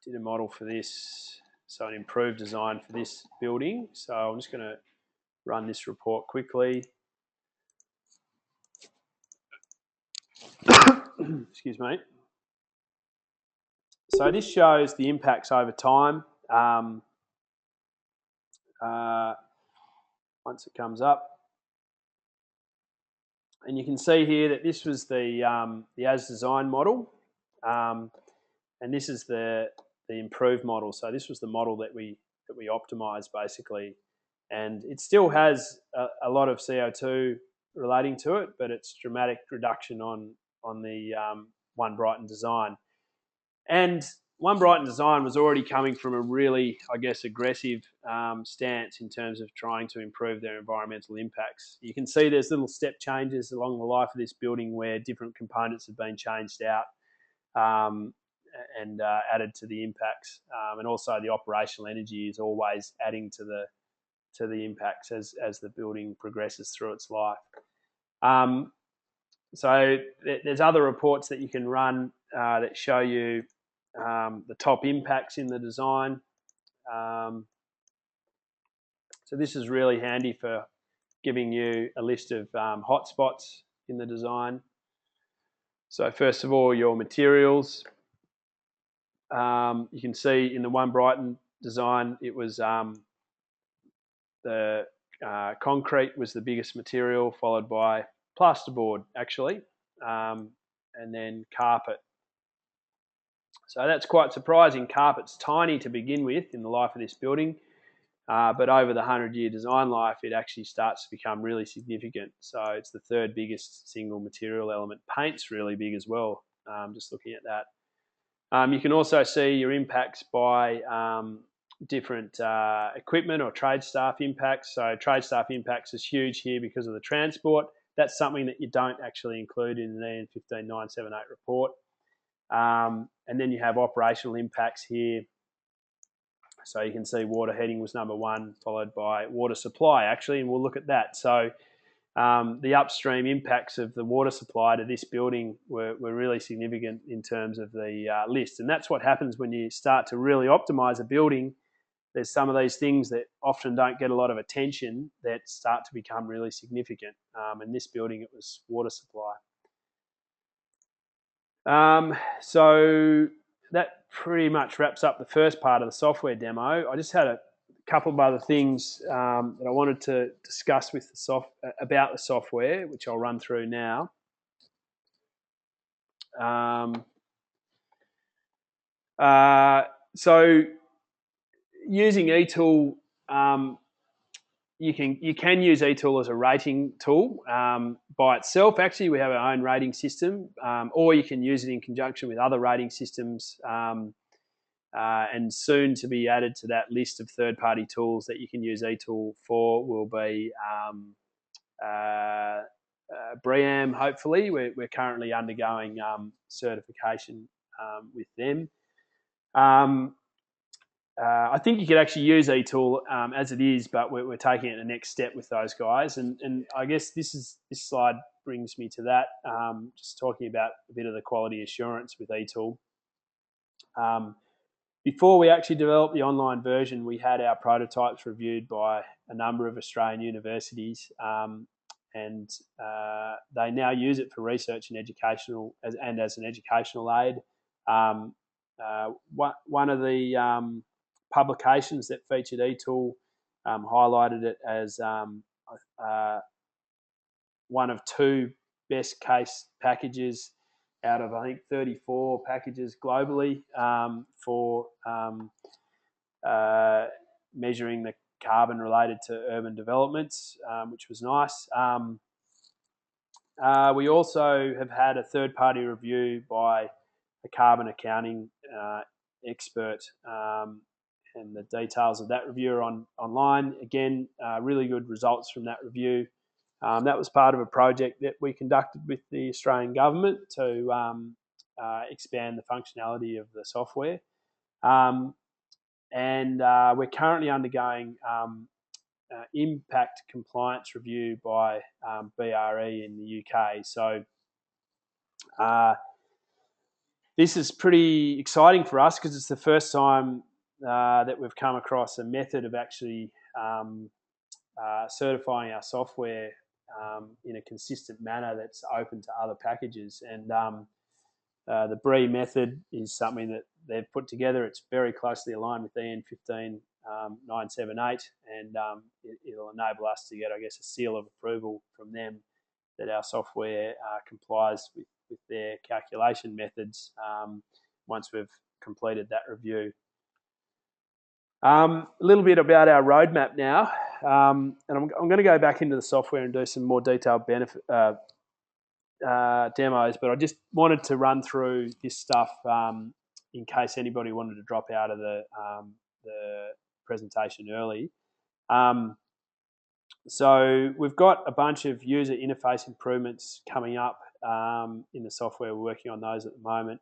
B: did a model for this, so an improved design for this building. So I'm just going to run this report quickly. Excuse me. So this shows the impacts over time. Once it comes up, and you can see here that this was the as design model, and this is the improved model. So this was the model that we optimized basically, and it still has a lot of CO2 relating to it, but it's dramatic reduction on the One Brighton design. And One Brighton design was already coming from a really, I guess, aggressive stance in terms of trying to improve their environmental impacts. You can see there's little step changes along the life of this building where different components have been changed out and added to the impacts. And also the operational energy is always adding to the impacts as the building progresses through its life. So there's other reports that you can run that show you the top impacts in the design. So this is really handy for giving you a list of hotspots in the design. So first of all, your materials. You can see in the One Brighton design, it was the concrete was the biggest material, followed by plasterboard actually, and then carpet. So that's quite surprising. Carpet's tiny to begin with in the life of this building, but over the 100-year design life, it actually starts to become really significant. So it's the third biggest single material element. Paint's really big as well, just looking at that. You can also see your impacts by different equipment or trade staff impacts. So trade staff impacts is huge here because of the transport. That's something that you don't actually include in the EN15978 report. And then you have operational impacts here. So you can see water heating was number one, followed by water supply actually, and we'll look at that. So the upstream impacts of the water supply to this building were really significant in terms of the list. And that's what happens when you start to really optimize a building. There's some of these things that often don't get a lot of attention that start to become really significant. In this building, it was water supply. So that pretty much wraps up the first part of the software demo. I just had a couple of other things that I wanted to discuss with about the software, which I'll run through now. So using eTool, you can use eTool as a rating tool by itself. Actually, we have our own rating system, or you can use it in conjunction with other rating systems and soon to be added to that list of third-party tools that you can use eTool for will be BREEAM, hopefully. We're currently undergoing certification with them. I think you could actually use eTool as it is, but we're taking it the next step with those guys. And I guess this slide brings me to that, just talking about a bit of the quality assurance with eTool. Before we actually developed the online version, we had our prototypes reviewed by a number of Australian universities, and they now use it for research and educational as an educational aid. One of the publications that featured eTool highlighted it as one of 2 best case packages out of, I think, 34 packages globally for measuring the carbon related to urban developments, which was nice. We also have had a third-party review by a carbon accounting expert, and the details of that review are online. Again, really good results from that review. That was part of a project that we conducted with the Australian government to expand the functionality of the software. And we're currently undergoing impact compliance review by BRE in the UK. So this is pretty exciting for us because it's the first time that we've come across a method of actually certifying our software in a consistent manner that's open to other packages. And the BRE method is something that they've put together. It's very closely aligned with EN15978, and it'll enable us to get, I guess, a seal of approval from them that our software complies with their calculation methods once we've completed that review. A little bit about our roadmap now, and I'm going to go back into the software and do some more detailed benefit demos, but I just wanted to run through this stuff in case anybody wanted to drop out of the presentation early. So we've got a bunch of user interface improvements coming up in the software. We're working on those at the moment.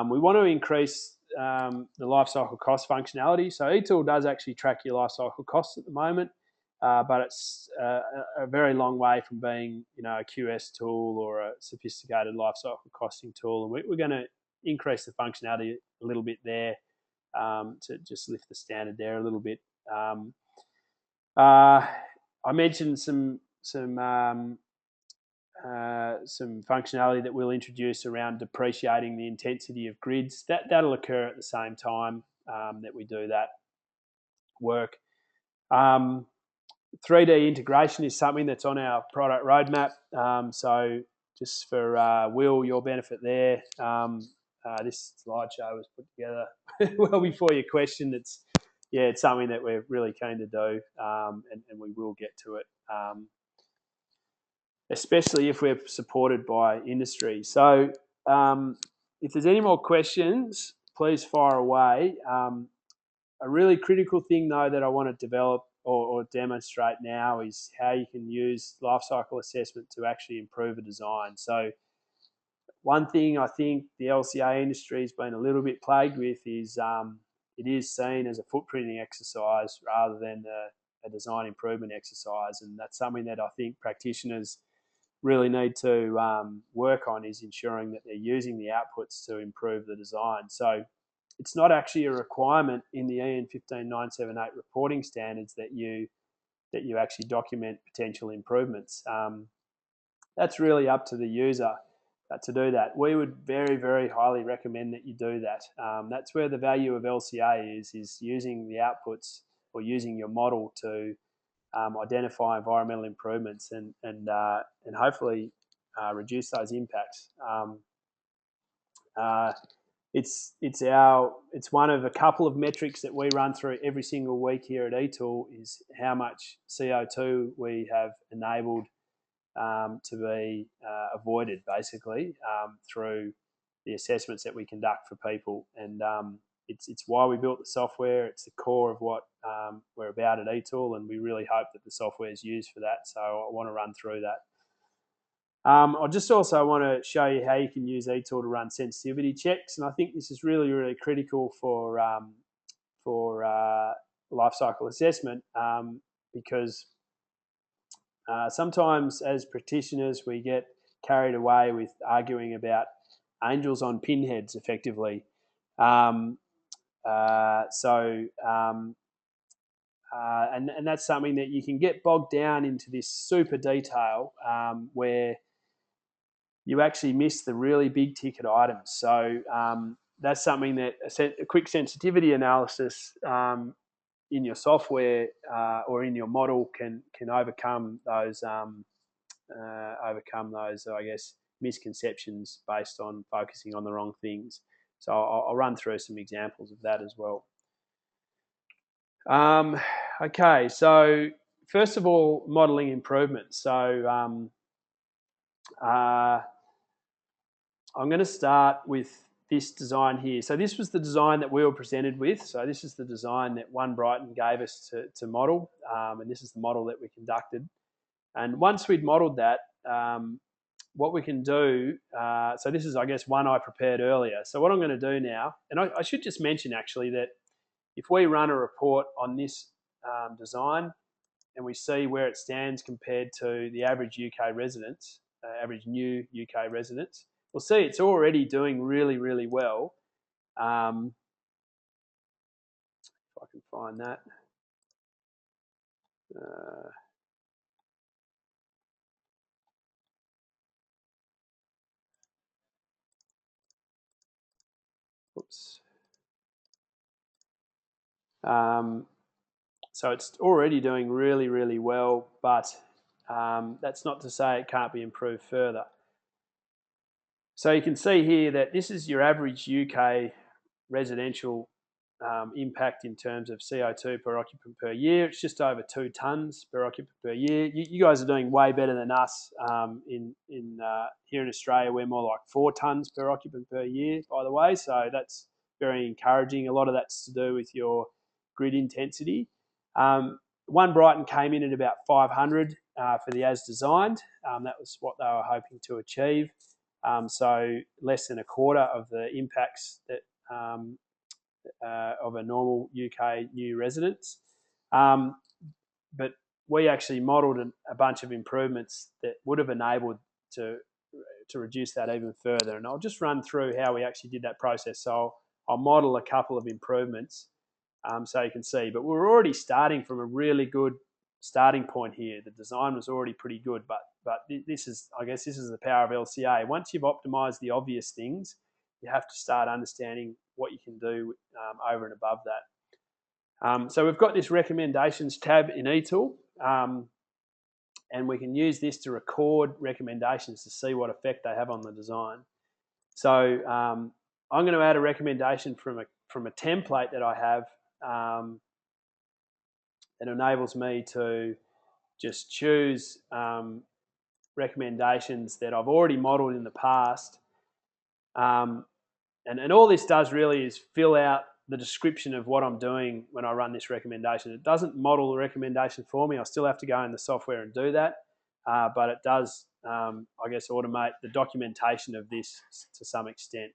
B: We want to increase the lifecycle cost functionality. So eTool does actually track your lifecycle costs at the moment, but it's a very long way from being, a QS tool or a sophisticated lifecycle costing tool. And we're going to increase the functionality a little bit there to just lift the standard there a little bit. I mentioned some functionality that we'll introduce around depreciating the intensity of grids. That'll occur at the same time that we do that work. 3D integration is something that's on our product roadmap. So just for Will, your benefit there, this slideshow was put together well before your question. It's something that we're really keen to do, and we will get to it, especially if we're supported by industry. So if there's any more questions, please fire away. A really critical thing, though, that I want to develop or demonstrate now is how you can use lifecycle assessment to actually improve a design. So one thing I think the LCA industry has been a little bit plagued with is it is seen as a footprinting exercise rather than a design improvement exercise, and that's something that I think practitioners really need to work on, is ensuring that they're using the outputs to improve the design. So it's not actually a requirement in the EN15978 reporting standards that you actually document potential improvements. That's really up to the user to do that. We would very, very highly recommend that you do that. That's where the value of LCA is using the outputs or using your model to identify environmental improvements and hopefully reduce those impacts. It's one of a couple of metrics that we run through every single week here at eTool, is how much CO2 we have enabled to be avoided, basically, through the assessments that we conduct for people. And it's why we built the software. It's the core of what we're about at eTool, and we really hope that the software is used for that. So I want to run through that. I just also want to show you how you can use eTool to run sensitivity checks, and I think this is really, really critical for life cycle assessment because sometimes as practitioners we get carried away with arguing about angels on pinheads, effectively. And that's something that you can get bogged down into this super detail where you actually miss the really big ticket items. So that's something that a quick sensitivity analysis in your software or in your model can overcome those I guess misconceptions based on focusing on the wrong things. So I'll run through some examples of that as well. Okay, so first of all, modeling improvements. So I'm going to start with this design here. So this was the design that we were presented with. So this is the design that One Brighton gave us to model, and this is the model that we conducted. And once we'd modeled that, what we can do, so this is, I guess, one I prepared earlier. So what I'm going to do now, and I should just mention actually that if we run a report on this design and we see where it stands compared to the average UK residents, average new UK residents, we'll see it's already doing really, really well. If I can find that. Oops. So it's already doing really, really well, but that's not to say it can't be improved further. So you can see here that this is your average UK residential impact in terms of CO2 per occupant per year. It's just over 2 tonnes per occupant per year. You guys are doing way better than us here in Australia. We're more like 4 tonnes per occupant per year, by the way. So that's very encouraging. A lot of that's to do with your grid intensity. One Brighton came in at about 500 for the as designed. That was what they were hoping to achieve. So less than a quarter of the impacts that of a normal UK new residents. But we actually modelled a bunch of improvements that would have enabled to reduce that even further. And I'll just run through how we actually did that process. So I'll model a couple of improvements so you can see. But we're already starting from a really good starting point here. The design was already pretty good, but this is, I guess, this is the power of LCA. Once you've optimized the obvious things, you have to start understanding what you can do over and above that. So we've got this recommendations tab in eTool, and we can use this to record recommendations to see what effect they have on the design. So I'm going to add a recommendation from a template that I have that enables me to just choose recommendations that I've already modeled in the past. And all this does really is fill out the description of what I'm doing when I run this recommendation. It doesn't model the recommendation for me. I still have to go in the software and do that. But it does, I guess, automate the documentation of this to some extent.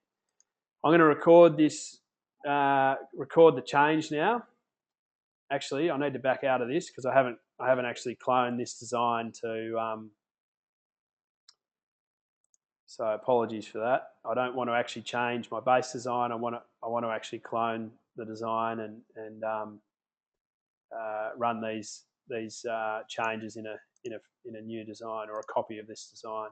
B: I'm going to record this, record the change now. Actually, I need to back out of this because I haven't actually cloned this design to. So apologies for that. I don't want to actually change my base design. I want to actually clone the design and run these changes in a new design or a copy of this design.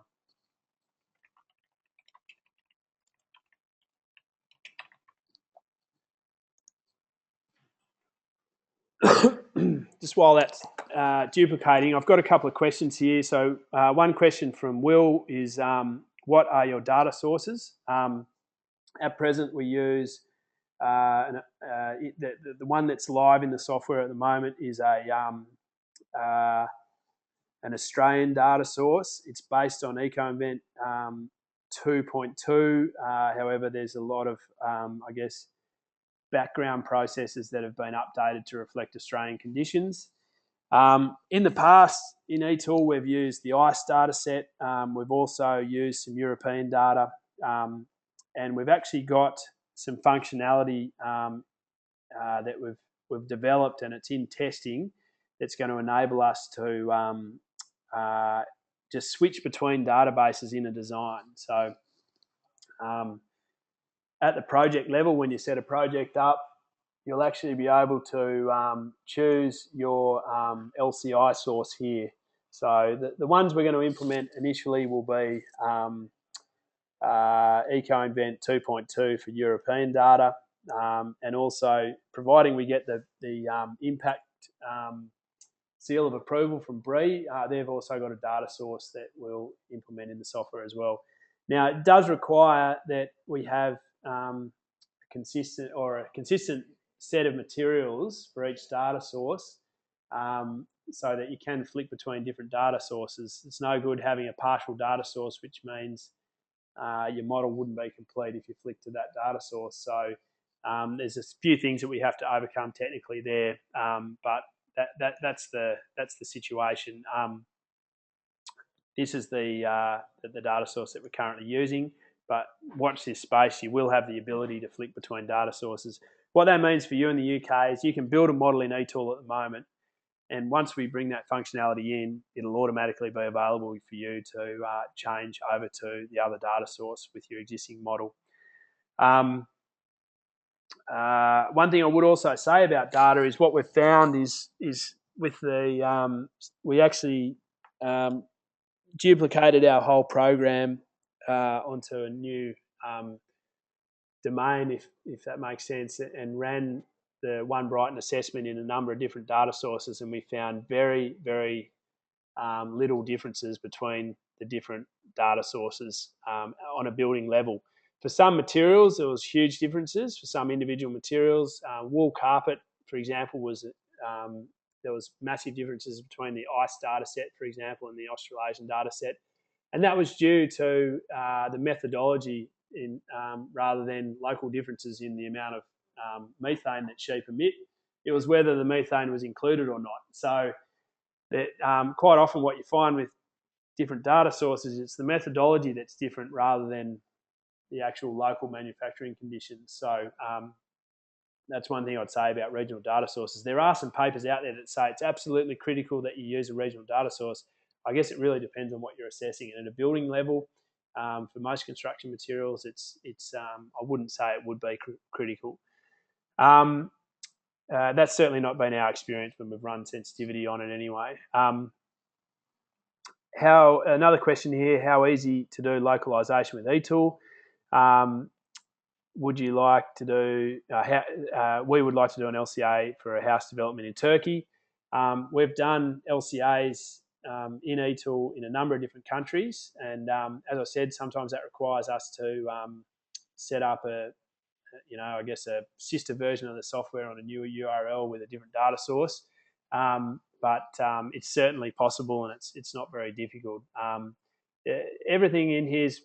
B: Just while that's duplicating, I've got a couple of questions here. So one question from Will is, what are your data sources? At present, we use the one that's live in the software at the moment is an Australian data source. It's based on EcoInvent 2.2. However, there's a lot of, I guess, background processes that have been updated to reflect Australian conditions. In the past, in eTool, we've used the ICE data set. We've also used some European data, and we've actually got some functionality that we've developed, and it's in testing, that's going to enable us to just switch between databases in a design. So at the project level, when you set a project up, you'll actually be able to choose your LCI source here. So the ones we're going to implement initially will be EcoInvent 2.2 for European data, and also, providing we get the impact seal of approval from BRE, they've also got a data source that we'll implement in the software as well. Now, it does require that we have a consistent set of materials for each data source, so that you can flick between different data sources. It's no good having a partial data source, which means your model wouldn't be complete if you flick to that data source. So there's a few things that we have to overcome technically there, but that's the situation. This is the data source that we're currently using, but watch this space. You will have the ability to flick between data sources. What that means for you in the UK is you can build a model in eTool at the moment, and once we bring that functionality in, it'll automatically be available for you to change over to the other data source with your existing model. One thing I would also say about data is what we've found is with the we actually duplicated our whole program onto a new domain, if that makes sense, and ran the One Brighton assessment in a number of different data sources, and we found very, very little differences between the different data sources on a building level. For some materials, there was huge differences. For some individual materials, wool carpet, for example, was there was massive differences between the ICE data set, for example, and the Australasian data set, and that was due to the methodology in rather than local differences in the amount of methane that sheep emit. It was whether the methane was included or not. So that quite often what you find with different data sources, it's the methodology that's different rather than the actual local manufacturing conditions. So that's one thing I'd say about regional data sources. There are some papers out there that say it's absolutely critical that you use a regional data source. I guess it really depends on what you're assessing. And at a building level, for most construction materials, it's I wouldn't say it would be critical. That's certainly not been our experience when we've run sensitivity on it anyway. Another question here, how easy to do localization with eTool? Would you like to do, we would like to do an LCA for a house development in Turkey. We've done LCAs in eTool in a number of different countries, and as I said, sometimes that requires us to set up a sister version of the software on a new URL with a different data source. But it's certainly possible, and it's not very difficult. Everything in here is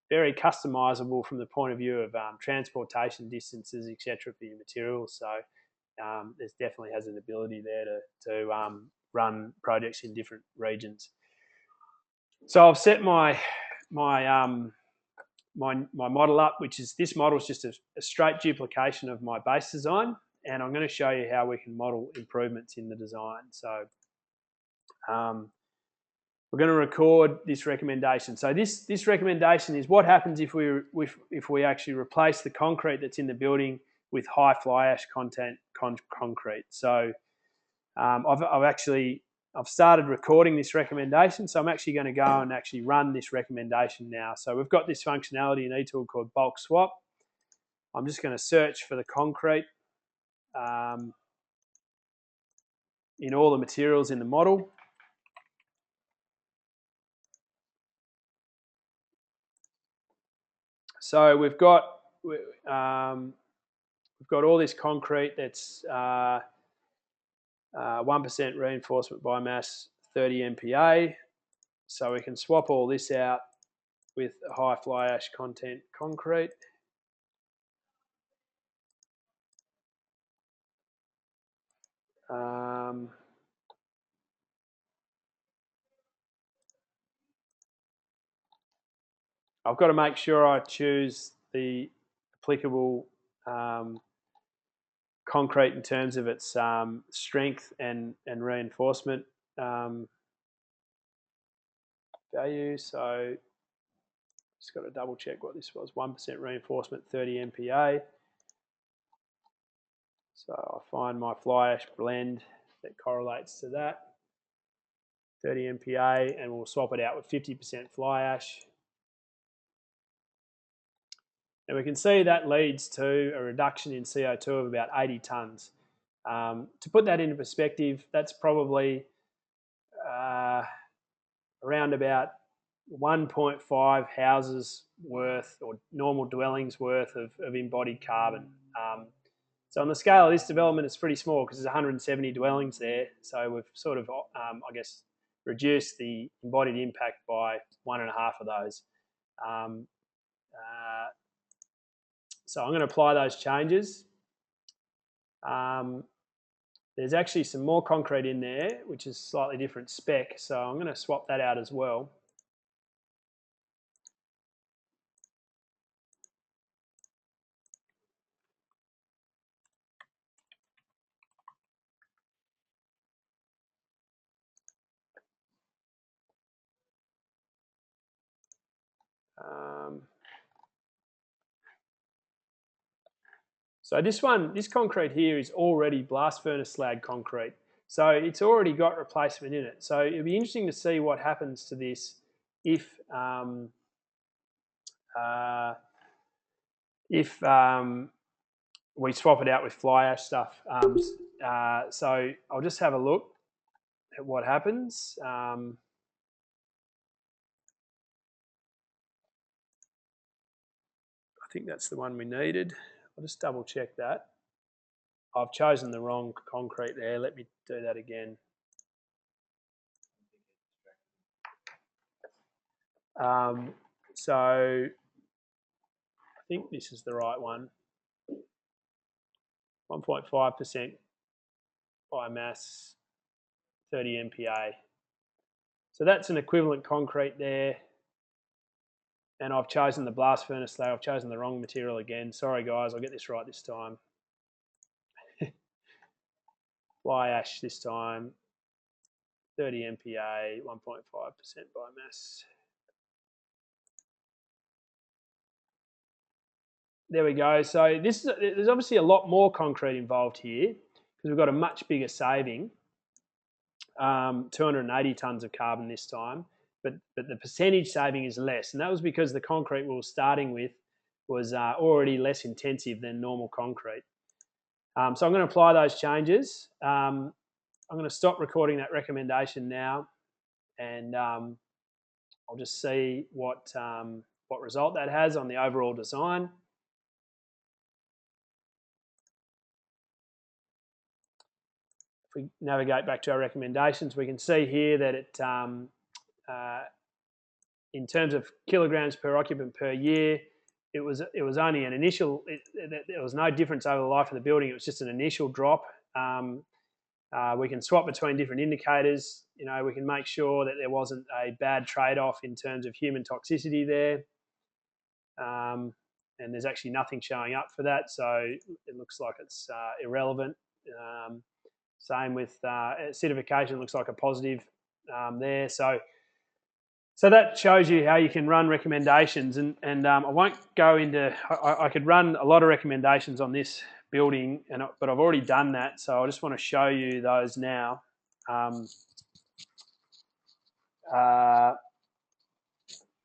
B: very customizable from the point of view of transportation distances, etc., for your materials. So there's definitely has an ability there to run projects in different regions. So I've set my model up, which is this model is just a straight duplication of my base design, and I'm going to show you how we can model improvements in the design. So we're going to record this recommendation. So this recommendation is what happens if we actually replace the concrete that's in the building with high fly ash content concrete. So I've started recording this recommendation, so I'm actually going to go and actually run this recommendation now. So we've got this functionality in eTool called bulk swap. I'm just going to search for the concrete in all the materials in the model. So we've got all this concrete that's 1% reinforcement biomass, 30 MPa. So we can swap all this out with high fly ash content concrete. I've got to make sure I choose the applicable concrete in terms of its strength and reinforcement value. So just got to double check what this was. 1% reinforcement, 30 MPa. So I'll find my fly ash blend that correlates to that. 30 MPa, and we'll swap it out with 50% fly ash. And we can see that leads to a reduction in CO2 of about 80 tonnes. To put that into perspective, that's probably around about 1.5 houses worth or normal dwellings worth of embodied carbon. So on the scale of this development, it's pretty small because there's 170 dwellings there. So we've sort of, I guess, reduced the embodied impact by 1.5 of those. So I'm going to apply those changes. There's actually some more concrete in there, which is slightly different spec. So I'm going to swap that out as well. So this concrete here is already blast furnace slag concrete. So it's already got replacement in it. So it'll be interesting to see what happens to this if we swap it out with fly ash stuff. So I'll just have a look at what happens. I think that's the one we needed. I'll just double check that. I've chosen the wrong concrete there. Let me do that again. So I think this is the right one. 1.5% biomass, 30 MPa. So that's an equivalent concrete there. And I've chosen the blast furnace slag. I've chosen the wrong material again. Sorry guys, I'll get this right this time. Fly ash this time, 30 MPa, 1.5% biomass. There we go. So there's obviously a lot more concrete involved here because we've got a much bigger saving, 280 tonnes of carbon this time, but the percentage saving is less, and that was because the concrete we were starting with was already less intensive than normal concrete. So I'm going to apply those changes. I'm going to stop recording that recommendation now, and I'll just see what result that has on the overall design. If we navigate back to our recommendations, we can see here that it, in terms of kilograms per occupant per year, it was only an initial. There was no difference over the life of the building. It was just an initial drop. We can swap between different indicators. You know, we can make sure that there wasn't a bad trade-off in terms of human toxicity there. And there's actually nothing showing up for that, so it looks like it's irrelevant. Same with acidification, looks like a positive there. So that shows you how you can run recommendations, and I won't go into. I could run a lot of recommendations on this building, but I've already done that. So I just want to show you those now.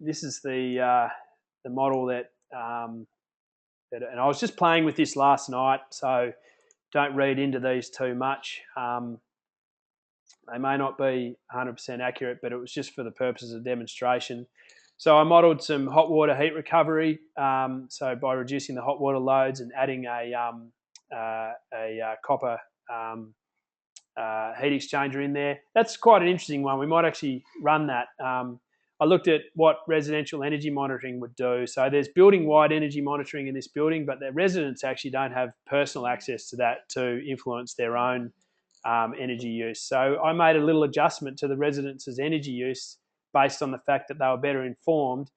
B: This is the model that, and I was just playing with this last night, so don't read into these too much. They may not be 100% accurate, but it was just for the purposes of demonstration. So I modelled some hot water heat recovery. So by reducing the hot water loads and adding a copper heat exchanger in there. That's quite an interesting one. We might actually run that. I looked at what residential energy monitoring would do. So there's building-wide energy monitoring in this building, but the residents actually don't have personal access to that to influence their own energy use. So I made a little adjustment to the residents' energy use based on the fact that they were better informed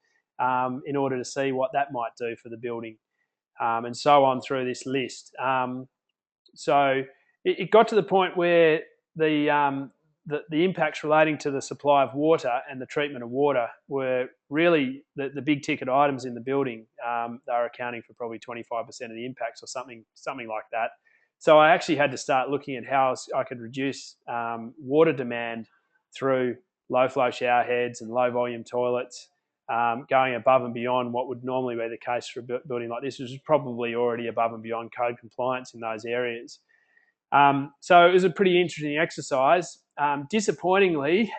B: in order to see what that might do for the building, and so on through this list. So it got to the point where the impacts relating to the supply of water and the treatment of water were really the big ticket items in the building. They were accounting for probably 25% of the impacts or something like that. So I actually had to start looking at how I could reduce water demand through low flow shower heads and low volume toilets, going above and beyond what would normally be the case for a building like this, which is probably already above and beyond code compliance in those areas. So it was a pretty interesting exercise. Disappointingly,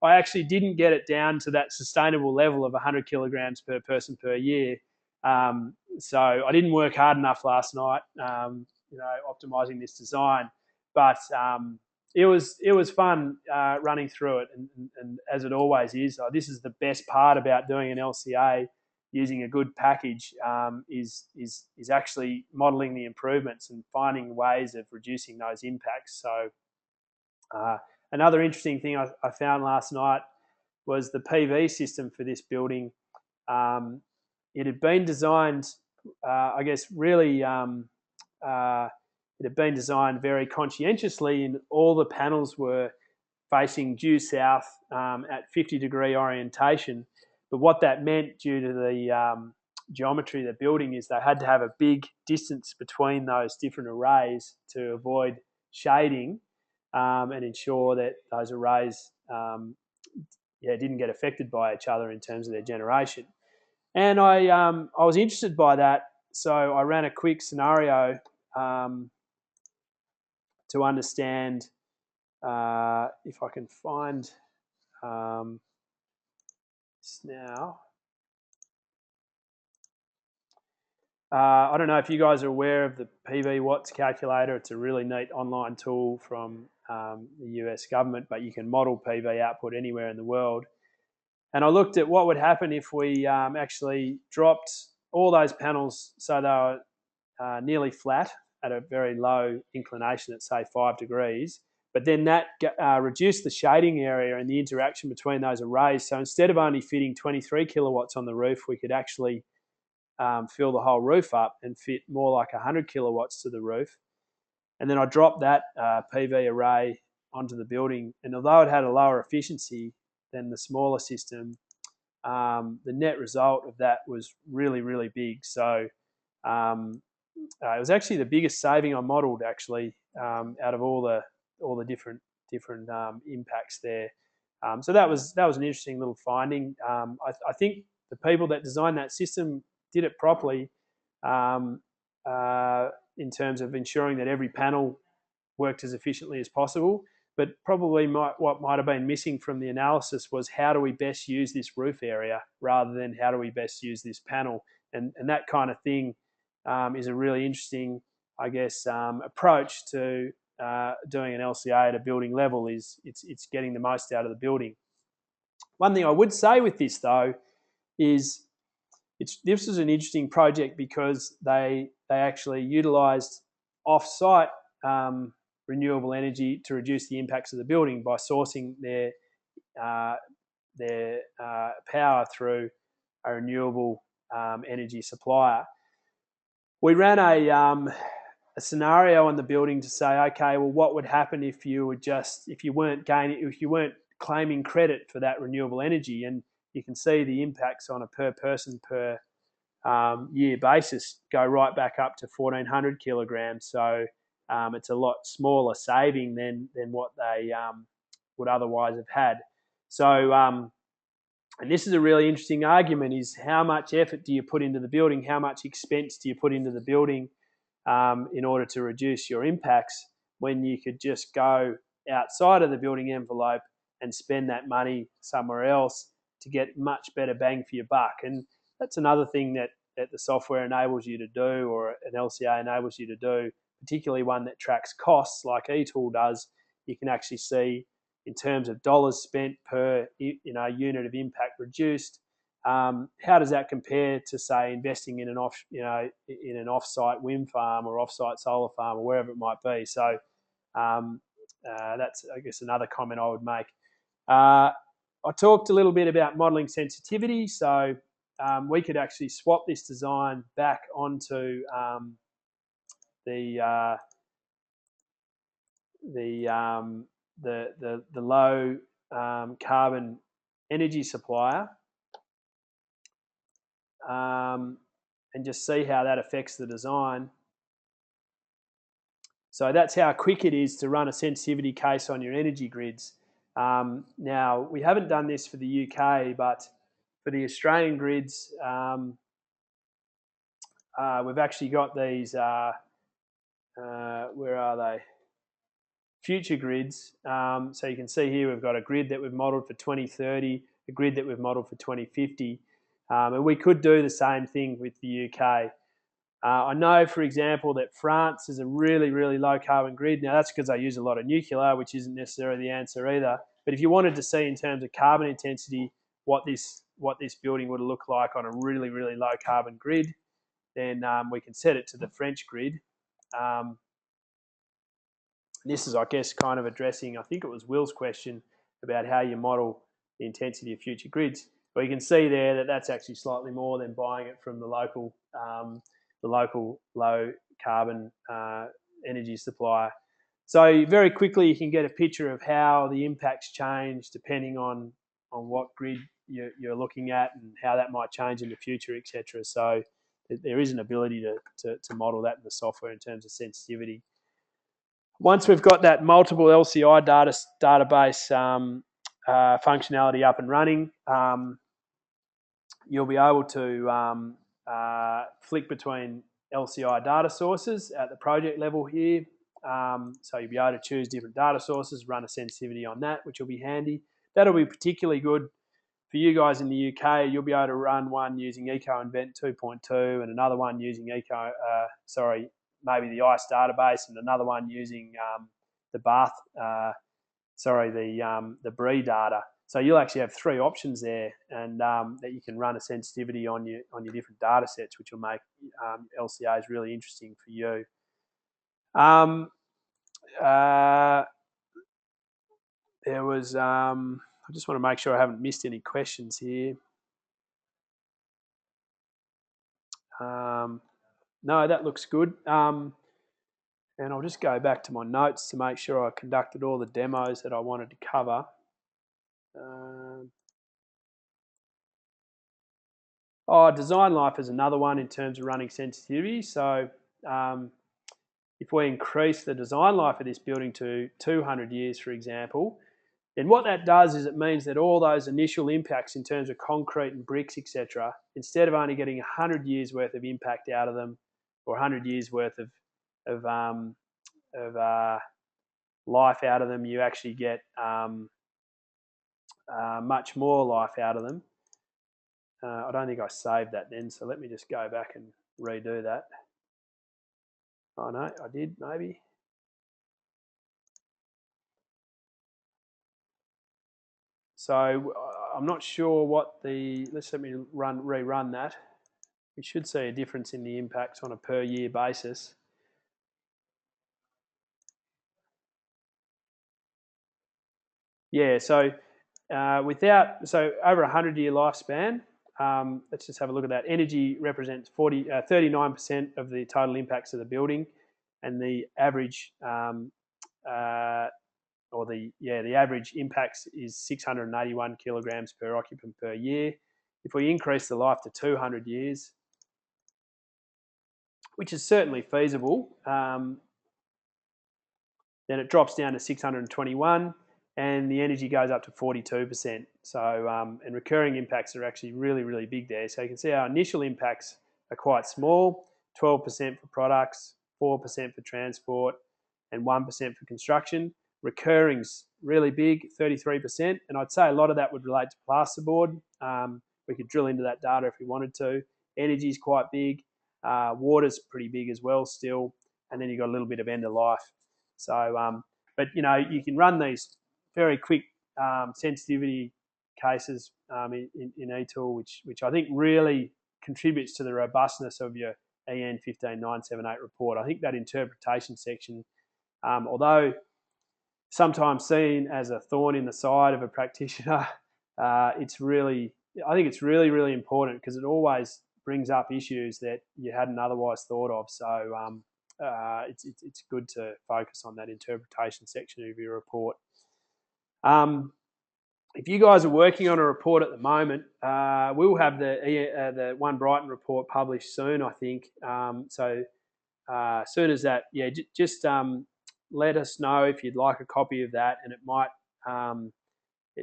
B: I actually didn't get it down to that sustainable level of 100 kilograms per person per year. So I didn't work hard enough last night, optimizing this design. But it was fun running through it, and as it always is, this is the best part about doing an LCA. Using a good package is actually modelling the improvements and finding ways of reducing those impacts. So another interesting thing I found last night was the PV system for this building. It had been designed, I guess, really. It had been designed very conscientiously, and all the panels were facing due south at 50-degree orientation. But what that meant, due to the geometry of the building, is they had to have a big distance between those different arrays to avoid shading and ensure that those arrays didn't get affected by each other in terms of their generation. And I was interested by that, so I ran a quick scenario to understand, if I can find this now. I don't know if you guys are aware of the PV watts calculator. It's a really neat online tool from the US government, but you can model PV output anywhere in the world. And I looked at what would happen if we actually dropped all those panels so they were nearly flat at a very low inclination at, say, 5 degrees. But then that reduced the shading area and the interaction between those arrays. So instead of only fitting 23 kilowatts on the roof, we could actually fill the whole roof up and fit more like 100 kilowatts to the roof. And then I dropped that PV array onto the building. And although it had a lower efficiency than the smaller system, the net result of that was really, really big. So it was actually the biggest saving I modelled, actually, out of all the different impacts there. So that was an interesting little finding. I think the people that designed that system did it properly in terms of ensuring that every panel worked as efficiently as possible. But probably what might have been missing from the analysis was, how do we best use this roof area rather than how do we best use this panel? And that kind of thing is a really interesting, I guess, approach to doing an LCA at a building level. Is it's getting the most out of the building. One thing I would say with this, though, is this is an interesting project because they actually utilised off-site renewable energy to reduce the impacts of the building by sourcing their power through a renewable energy supplier. We ran a scenario on the building to say, okay, well, what would happen if you weren't claiming credit for that renewable energy? And you can see the impacts on a per person per year basis go right back up to 1,400 kilograms. So it's a lot smaller saving than what they would otherwise have had. So, and this is a really interesting argument, is how much effort do you put into the building? How much expense do you put into the building in order to reduce your impacts, when you could just go outside of the building envelope and spend that money somewhere else to get much better bang for your buck? And that's another thing that the software enables you to do, or an LCA enables you to do, particularly one that tracks costs like eTool does. You can actually see, in terms of dollars spent per unit of impact reduced, how does that compare to, say, investing in an off-site wind farm or off-site solar farm or wherever it might be? So That's, I guess, another comment I would make. I talked a little bit about modelling sensitivity, so we could actually swap this design back onto the low carbon energy supplier, and just see how that affects the design. So that's how quick it is to run a sensitivity case on your energy grids. Now, we haven't done this for the UK, but for the Australian grids, we've actually got these, where are they? Future grids. So you can see here we've got a grid that we've modelled for 2030, a grid that we've modelled for 2050. And we could do the same thing with the UK. I know, for example, that France is a really, really low carbon grid. Now, that's because they use a lot of nuclear, which isn't necessarily the answer either. But if you wanted to see in terms of carbon intensity what this building would look like on a really, really low carbon grid, then we can set it to the French grid. This is, I guess, kind of addressing, I think it was Will's question about how you model the intensity of future grids. But you can see there that that's actually slightly more than buying it from the local low carbon energy supplier. So very quickly you can get a picture of how the impacts change depending on what grid you're looking at and how that might change in the future, etc. So there is an ability to model that in the software in terms of sensitivity. Once we've got that multiple LCI database functionality up and running, you'll be able to flick between LCI data sources at the project level here. So you'll be able to choose different data sources, run a sensitivity on that, which will be handy. That'll be particularly good for you guys in the UK. You'll be able to run one using EcoInvent 2.2 and another one using maybe the ICE database, and another one using the BRE data. So you'll actually have three options there, and that you can run a sensitivity on your different data sets, which will make LCAs really interesting for you. There was, I just want to make sure I haven't missed any questions here. No, that looks good. And I'll just go back to my notes to make sure I conducted all the demos that I wanted to cover. Design life is another one in terms of running sensitivity. So if we increase the design life of this building to 200 years, for example, then what that does is it means that all those initial impacts in terms of concrete and bricks, etc., instead of only getting 100 years worth of impact out of them, or 100 years worth of life out of them, you actually get much more life out of them. I don't think I saved that then, so let me just go back and redo that. Oh no, I did maybe. So I'm not sure what let's let me rerun that. We should see a difference in the impacts on a per year basis. Yeah, so over 100-year lifespan, let's just have a look at that. Energy represents 39% of the total impacts of the building, and the average the average impacts is 681 kilograms per occupant per year. If we increase the life to 200 years, which is certainly feasible, then it drops down to 621, and the energy goes up to 42%. So, and recurring impacts are actually really, really big there. So you can see our initial impacts are quite small, 12% for products, 4% for transport, and 1% for construction. Recurring's really big, 33%, and I'd say a lot of that would relate to plasterboard. We could drill into that data if we wanted to. Energy's quite big, water's pretty big as well still, and then you've got a little bit of end of life. So, but you know, you can run these very quick sensitivity cases in eTool, which I think really contributes to the robustness of your EN15978 report. I think that interpretation section, although sometimes seen as a thorn in the side of a practitioner. I think it's really, really important because it always brings up issues that you hadn't otherwise thought of. So it's good to focus on that interpretation section of your report. If you guys are working on a report at the moment, we will have the One Brighton report published soon, I think. As soon as that, just let us know if you'd like a copy of that, and it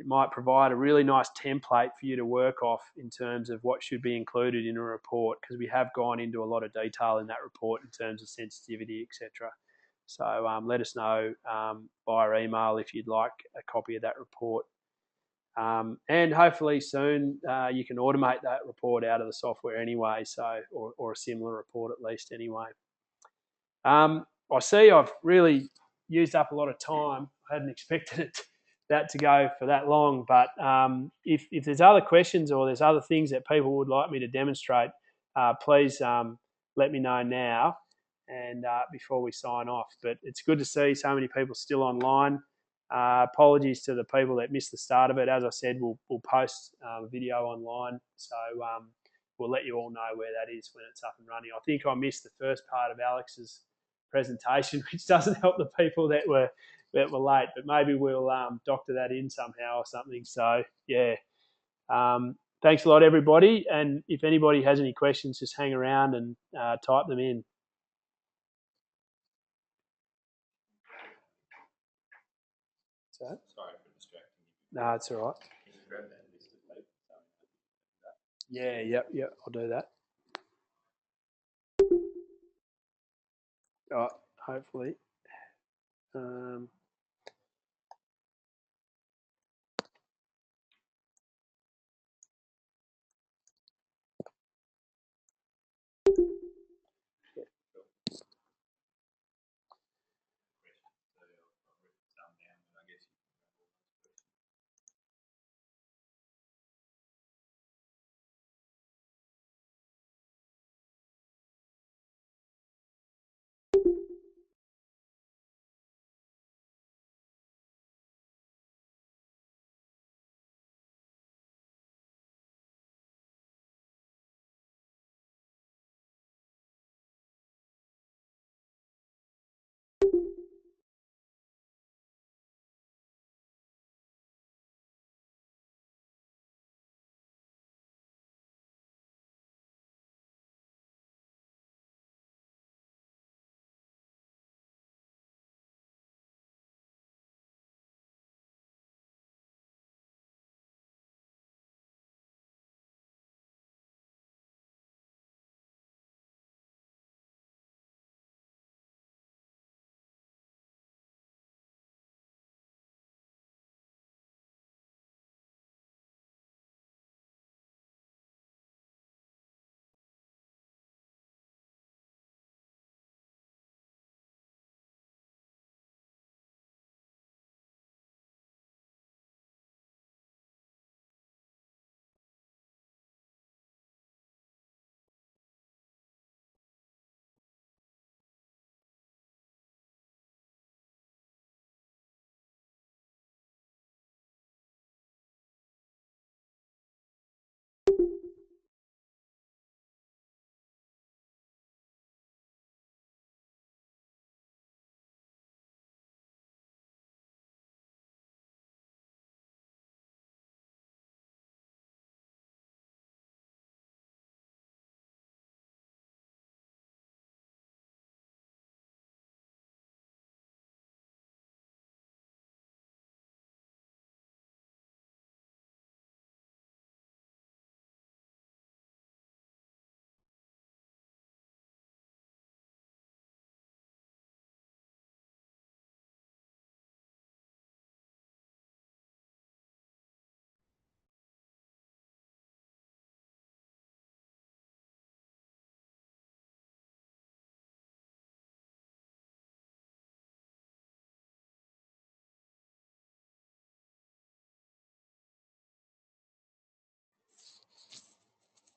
B: might provide a really nice template for you to work off in terms of what should be included in a report, because we have gone into a lot of detail in that report in terms of sensitivity, etc. So let us know via email if you'd like a copy of that report. And hopefully soon you can automate that report out of the software anyway, or a similar report at least anyway. I see I've really used up a lot of time. I hadn't expected that to go for that long, but if there's other questions or there's other things that people would like me to demonstrate, please let me know now and before we sign off. But it's good to see so many people still online. Apologies to the people that missed the start of it. As I said, we'll post a video online, so we'll let you all know where that is when it's up and running. I think I missed the first part of Alex's presentation, which doesn't help the people that were late, but maybe we'll doctor that in somehow or something. So yeah, thanks a lot, everybody. And if anybody has any questions, just hang around and type them in. So, sorry for distracting you. No, it's all right. Can you grab that list of people? Yeah, yep, I'll do that. All right, hopefully.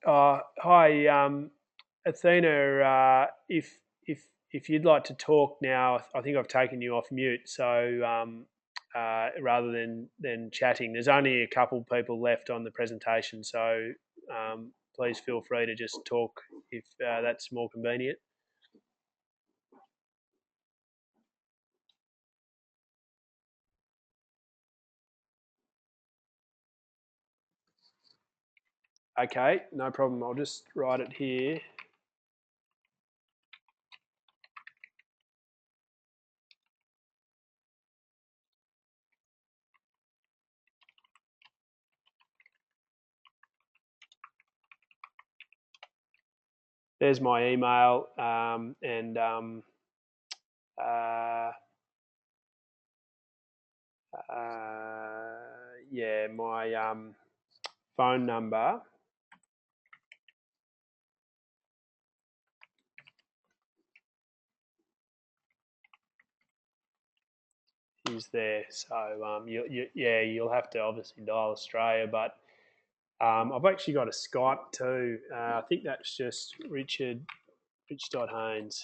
B: Hi, Athena. If you'd like to talk now, I think I've taken you off mute. So rather than chatting. There's only a couple people left on the presentation, so please feel free to just talk if that's more convenient. Okay, no problem. I'll just write it here. There's my email yeah, my phone number is there. So you'll have to obviously dial Australia, but I've actually got a Skype too. I think that's just Rich.Haynes.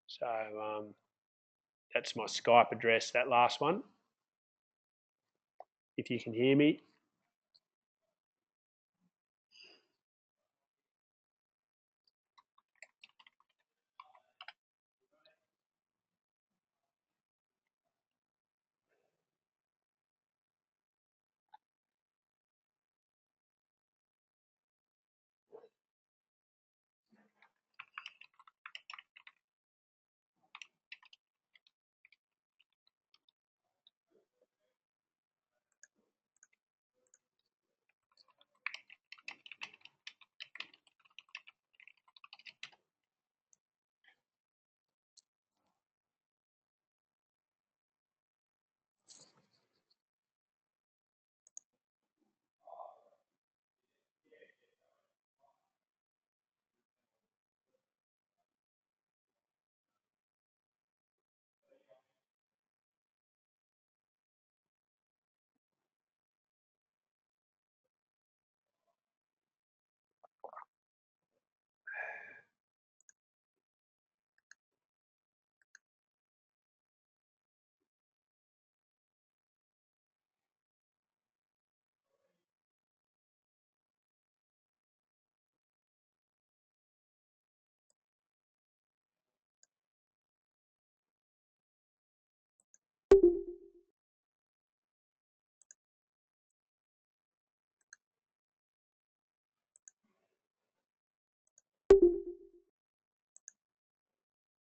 B: So that's my Skype address, that last one. If you can hear me.